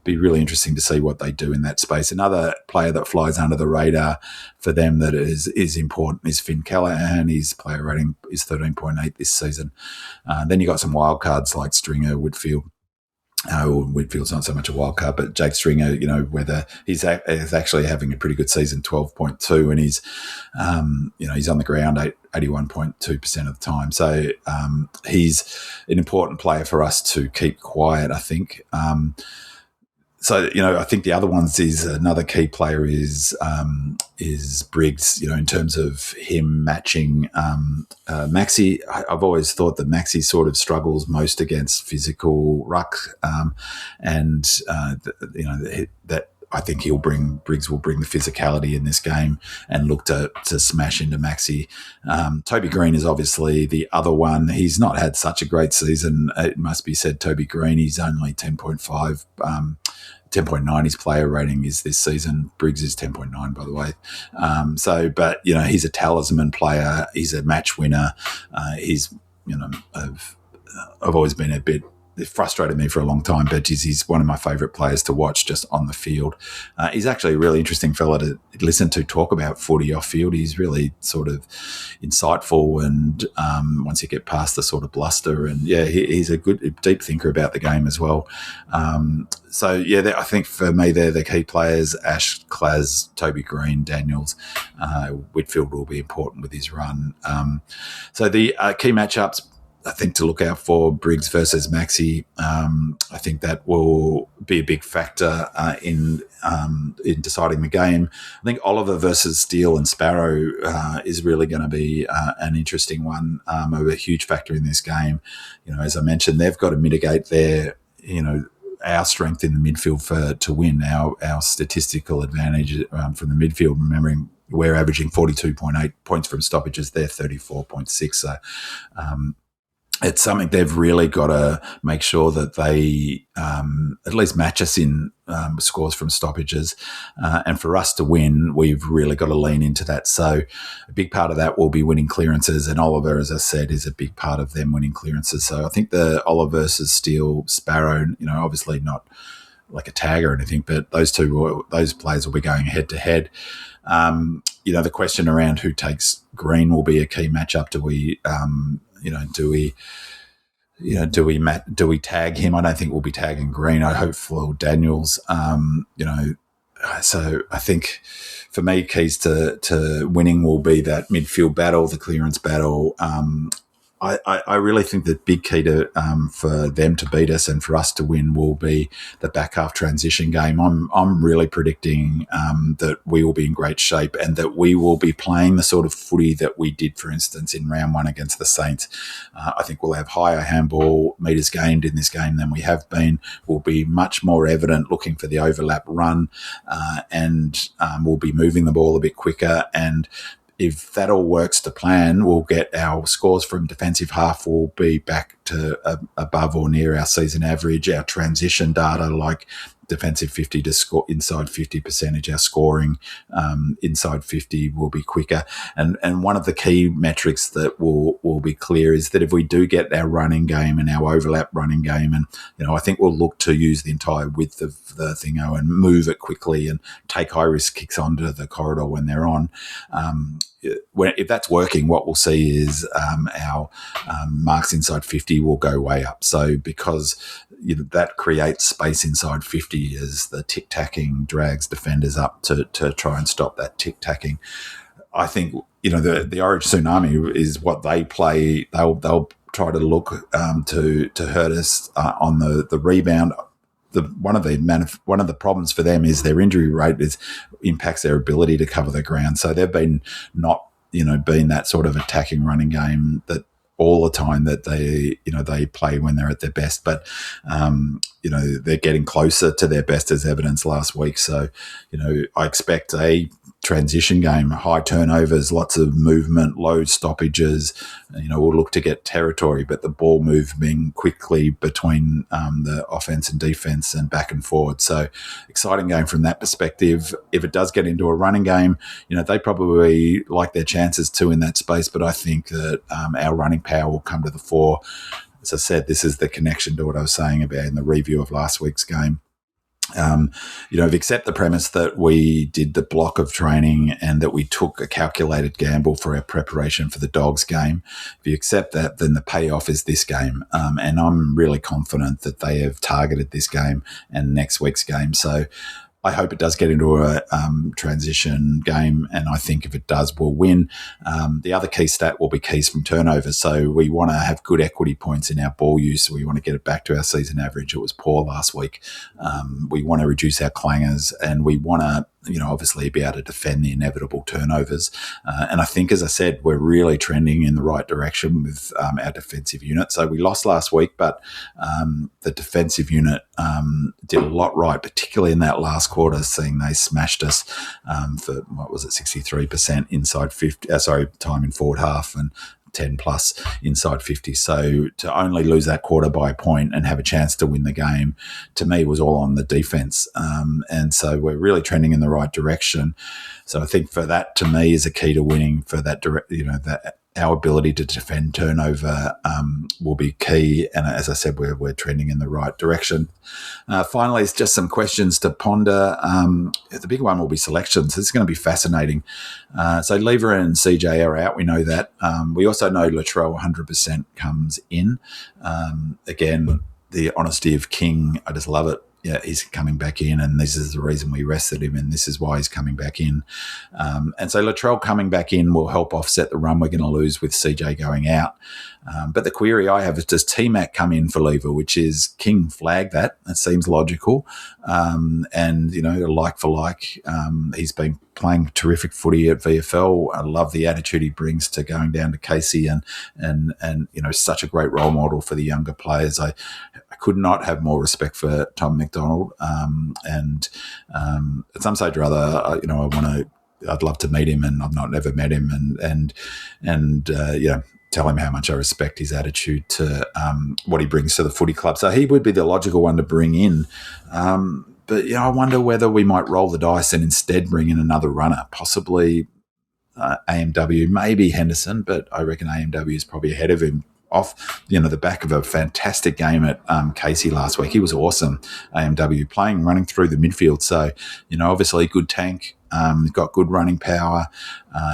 B: be really interesting to see what they do in that space. Another player that flies under the radar for them that is important is Finn Callaghan. His player rating is 13.8 this season. Then you got some wild cards like Stringer, Whitfield. Whitfield's not so much a wild card, but Jake Stringer, whether he's actually having a pretty good season, 12.2, and he's on the ground 81.2% of the time. So he's an important player for us to keep quiet, I think. I think the other ones is another key player is Briggs, in terms of him matching Maxi. I've always thought that Maxi sort of struggles most against physical ruck, that I think Briggs will bring the physicality in this game and look to smash into Maxi. Toby Green is obviously the other one. He's not had such a great season. It must be said, Toby Green, he's only 10.5, 10.9 his player rating is this season. Briggs is 10.9, by the way. He's a talisman player. He's a match winner. I've always been a bit, it frustrated me for a long time, but he's one of my favourite players to watch just on the field. He's actually a really interesting fella to listen to talk about footy off field. He's really sort of insightful, and once you get past the sort of bluster, and he's a good deep thinker about the game as well. I think for me they're the key players: Ash, Claz, Toby Green, Daniels. Whitfield will be important with his run. The key matchups, I think, to look out for: Briggs versus Maxi. I think that will be a big factor in deciding the game. I think Oliver versus Steele and Sparrow is really going to be an interesting one, a huge factor in this game. As I mentioned, they've got to mitigate their, our strength in the midfield to win, our statistical advantage from the midfield. Remembering we're averaging 42.8 points from stoppages, they're 34.6. So it's something they've really got to make sure that they at least match us in scores from stoppages. And for us to win, we've really got to lean into that. So a big part of that will be winning clearances. And Oliver, as I said, is a big part of them winning clearances. So I think the Oliver versus Steele, Sparrow, obviously not like a tag or anything, but those players will be going head to head. The question around who takes Green will be a key matchup. Do we tag him? I don't think we'll be tagging Green. I hope for Daniels. So I think for me, keys to winning will be that midfield battle, the clearance battle. I really think the big key to for them to beat us and for us to win will be the back half transition game. I'm really predicting that we will be in great shape and that we will be playing the sort of footy that we did, for instance, in round one against the Saints. I think we'll have higher handball metres gained in this game than we have been. We'll be much more evident looking for the overlap run and we'll be moving the ball a bit quicker. And if that all works to plan, we'll get our scores from defensive half will be back to above or near our season average. Our transition data, like defensive 50 to score inside 50 percentage, our scoring inside 50 will be quicker. And one of the key metrics that will be clear is that if we do get our running game and our overlap running game, and I think we'll look to use the entire width of the thingo and move it quickly and take high risk kicks onto the corridor when they're on. If that's working, what we'll see is our marks inside 50 will go way up. So because that creates space inside 50 as the tic-tacking drags defenders up to try and stop that tic-tacking. I think, the Orange Tsunami is what they play. They'll try to look to hurt us on the rebound. One of the problems for them is their injury rate impacts their ability to cover the ground. So they've been not been that sort of attacking running game that all the time that they play when they're at their best. But they're getting closer to their best, as evidenced last week. So I expect a transition game, high turnovers, lots of movement, low stoppages. We'll look to get territory, but the ball moving quickly between the offense and defense and back and forward. So exciting game from that perspective. If it does get into a running game, they probably like their chances too in that space, but I think that our running power will come to the fore. As I said, this is the connection to what I was saying about in the review of last week's game. Accept the premise that we did the block of training and that we took a calculated gamble for our preparation for the Dogs game. If you accept that, then the payoff is this game. And I'm really confident that they have targeted this game and next week's game. So I hope it does get into a transition game, and I think if it does, we'll win. The other key stat will be keys from turnovers. So we want to have good equity points in our ball use. We want to get it back to our season average. It was poor last week. We want to reduce our clangers, and we want to obviously be able to defend the inevitable turnovers. And I think, as I said, we're really trending in the right direction with our defensive unit. So we lost last week, but the defensive unit did a lot right, particularly in that last quarter, seeing they smashed us for, 63% inside 50, time in forward half and 10 plus inside 50. So to only lose that quarter by a point and have a chance to win the game, to me, was all on the defense. And so we're really trending in the right direction. So I think for that, to me, is a key to winning. For that, that our ability to defend turnover will be key. And as I said, we're trending in the right direction. Finally, it's just some questions to ponder. The big one will be selections. This is going to be fascinating. So Lever and CJ are out. We know that. We also know Latrell 100% comes in. Again, the honesty of King, I just love it. Yeah, he's coming back in, and this is the reason we rested him, and this is why he's coming back in. And so Latrell coming back in will help offset the run we're going to lose with CJ going out. But the query I have is, does T-Mac come in for Lever, which is King flag that? That seems logical. And, like for like, he's been playing terrific footy at VFL. I love the attitude he brings to going down to Casey and such a great role model for the younger players. I could not have more respect for Tom McDonald. And at some stage or other, I'd love to meet him, and I've never met him, and tell him how much I respect his attitude to what he brings to the footy club. So he would be the logical one to bring in. But I wonder whether we might roll the dice and instead bring in another runner, possibly AMW, maybe Henderson, but I reckon AMW is probably ahead of him off the back of a fantastic game at Casey last week. He was awesome, AMW, running through the midfield. So, obviously good tank, got good running power.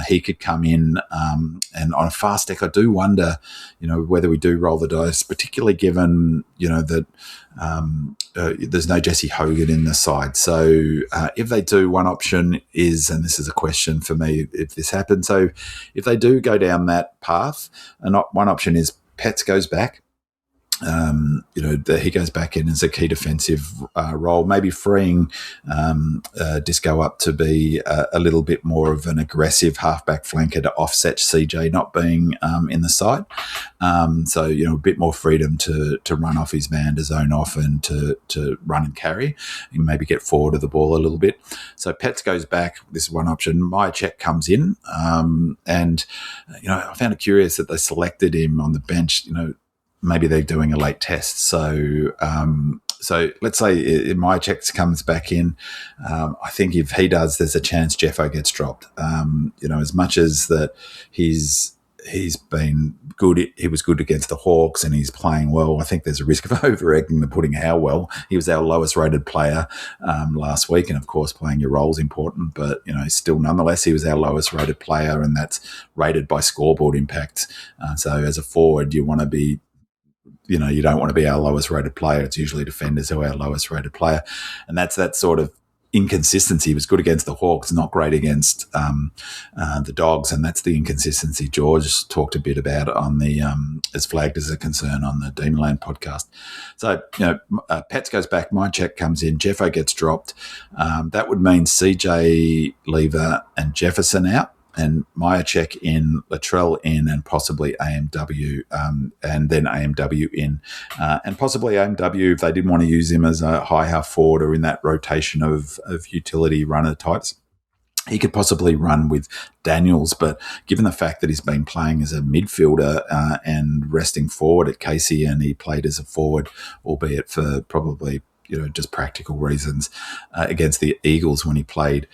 B: He could come in, and on a fast deck, I do wonder, whether we do roll the dice, particularly given, that there's no Jesse Hogan in the side. So if they do, one option is, and this is a question for me if this happens, so if they do go down that path, one option is Pets goes back, that he goes back in as a key defensive role, maybe freeing Disco up to be a little bit more of an aggressive halfback flanker to offset CJ not being in the side. So, a bit more freedom to run off his man, to zone off and to run and carry, and maybe get forward of the ball a little bit. So Pets goes back. This is one option. Myercheck comes in. And I found it curious that they selected him on the bench, maybe they're doing a late test. So let's say Myercheck comes back in. I think if he does, there's a chance Jeffo gets dropped. As much as that he's been good, he was good against the Hawks and he's playing well. I think there's a risk of over-egging the pudding how well. He was our lowest rated player last week, and of course playing your role is important, but still nonetheless he was our lowest rated player, and that's rated by scoreboard impact. So as a forward, you want to be you don't want to be our lowest rated player. It's usually defenders who are our lowest rated player. And that's that sort of inconsistency. He was good against the Hawks, not great against the Dogs. And that's the inconsistency George talked a bit about on the, as flagged as a concern on the Demonland podcast. So, Pets goes back, Myercheck comes in, Jeffo gets dropped. That would mean CJ, Lever and Jefferson out, and Myercheck in, Latrell in, and possibly AMW, and then AMW in, and possibly AMW if they didn't want to use him as a high half forward or in that rotation of utility runner types. He could possibly run with Daniels, but given the fact that he's been playing as a midfielder and resting forward at Casey, and he played as a forward, albeit for probably just practical reasons against the Eagles when he played.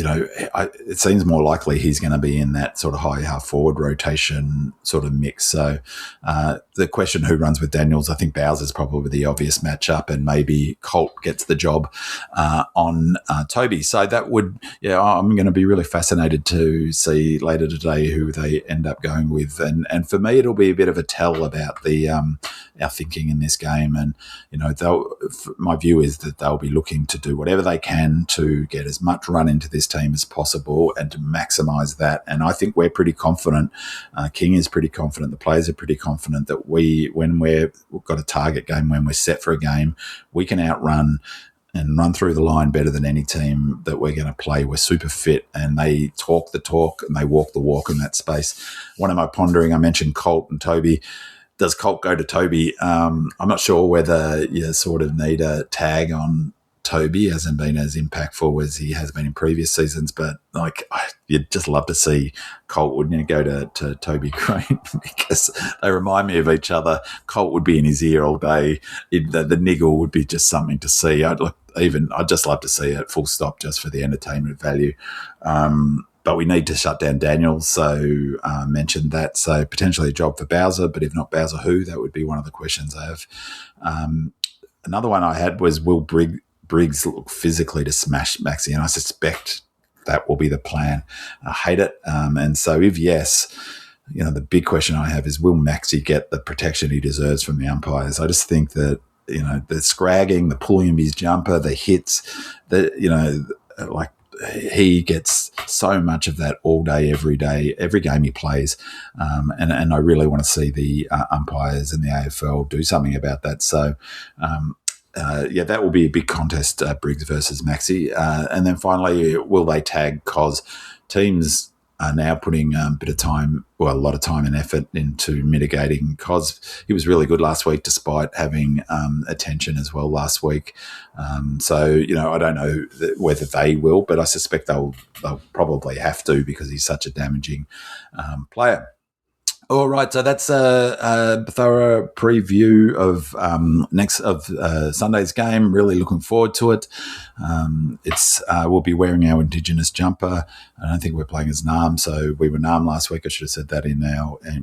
B: It seems more likely he's going to be in that sort of high half forward rotation sort of mix. So the question who runs with Daniels, I think Bowser's probably the obvious matchup, and maybe Colt gets the job on Toby. So that would, I'm going to be really fascinated to see later today who they end up going with. And for me, it'll be a bit of a tell about the our thinking in this game. And, my view is that they'll be looking to do whatever they can to get as much run into this team as possible and to maximise that. And I think we're pretty confident. King is pretty confident. The players are pretty confident that when we've got a target game, when we're set for a game, we can outrun and run through the line better than any team that we're going to play. We're super fit, and they talk the talk and they walk the walk in that space. What am I pondering? I mentioned Colt and Toby. Does Colt go to Toby? I'm not sure whether you sort of need a tag on Toby. He hasn't been as impactful as he has been in previous seasons, but you'd just love to see Colt, wouldn't you, go to Toby Green because they remind me of each other. Colt would be in his ear all day. The niggle would be just something to see. I'd just love to see it, full stop, just for the entertainment value. But we need to shut down Daniels, so mentioned that. So potentially a job for Bowser, but if not Bowser, who? That would be one of the questions I have. Another one I had was, will Briggs look physically to smash Maxi? And I suspect that will be the plan. I hate it. And so if yes, the big question I have is, will Maxi get the protection he deserves from the umpires? I just think that, the scragging, the pulling of his jumper, the hits, he gets so much of that all day, every game he plays. And I really want to see the umpires in the AFL do something about that. So, that will be a big contest, Briggs versus Maxi. And then finally, will they tag Cos? Teams are now putting a lot of time and effort into mitigating Cos. He was really good last week despite having attention as well last week. So, I don't know whether they will, but I suspect they'll probably have to, because he's such a damaging player. All right, so that's a thorough preview of Sunday's game. Really looking forward to it. We'll be wearing our Indigenous jumper. I don't think we're playing as Naarm, so we were Naarm last week. I should have said that in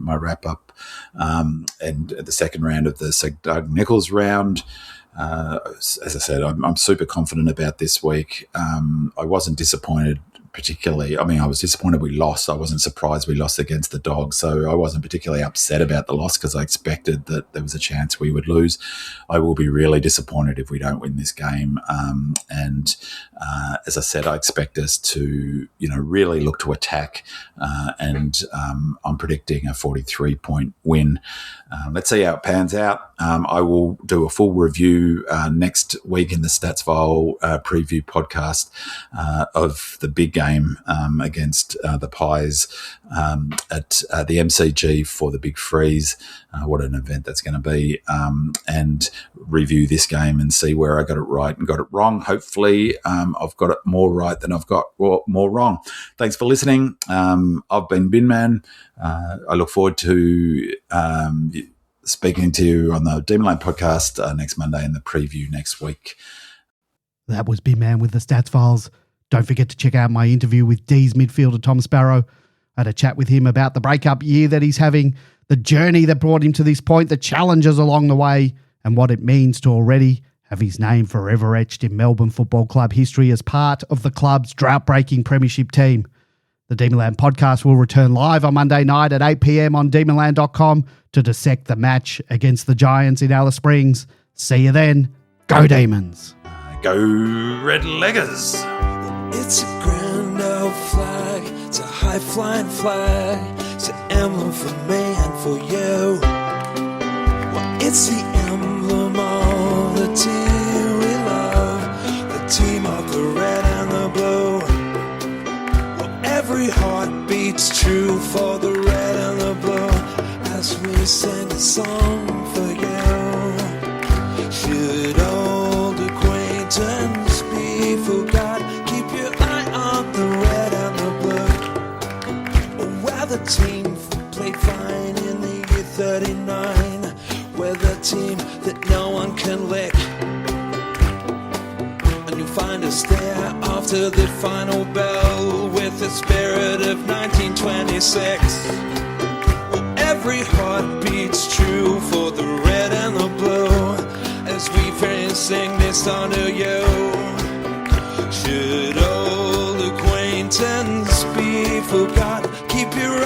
B: my wrap up. And the second round of the Doug Nichols round. As I said, I'm super confident about this week. I wasn't disappointed particularly, I mean, I was disappointed we lost. I wasn't surprised we lost against the Dogs. So I wasn't particularly upset about the loss because I expected that there was a chance we would lose. I will be really disappointed if we don't win this game. As I said, I expect us to, really look to attack. I'm predicting a 43-point win. Let's see how it pans out. I will do a full review next week in the Stats File preview podcast of the big game against the Pies at the MCG for the Big Freeze. What an event that's going to be. And review this game and see where I got it right and got it wrong. Hopefully, I've got it more right than I've got more wrong. Thanks for listening. I've been Binman. I look forward to speaking to you on the Demon Lane podcast next Monday and the preview next week.
A: That was Binman with the Stats Files. Don't forget to check out my interview with D's midfielder Tom Sparrow. I had a chat with him about the breakup year that he's having, the journey that brought him to this point, the challenges along the way, and what it means to already have his name forever etched in Melbourne Football Club history as part of the club's drought-breaking premiership team. The Demonland podcast will return live on Monday night at 8 p.m. on demonland.com to dissect the match against the Giants in Alice Springs. See you then. Go Demons.
B: Go Red Leggers.
C: It's a grand old flag. It's a high-flying flag. It's an emblem for me and for you. Well, it's the emblem of the team we love, the team of the red and the blue. Well, every heart beats true for the red and the blue as we sing a song for you. Should old acquaintance be forgot? Keep your eye on the red and the blue. Where the team played fine in the year 39. We're the team that no one can lick. And you'll find us there after the final bell with the spirit of 1926. Every heart beats true for the red and the blue as we friends sing this song to you. Should old acquaintance be forgot? Keep your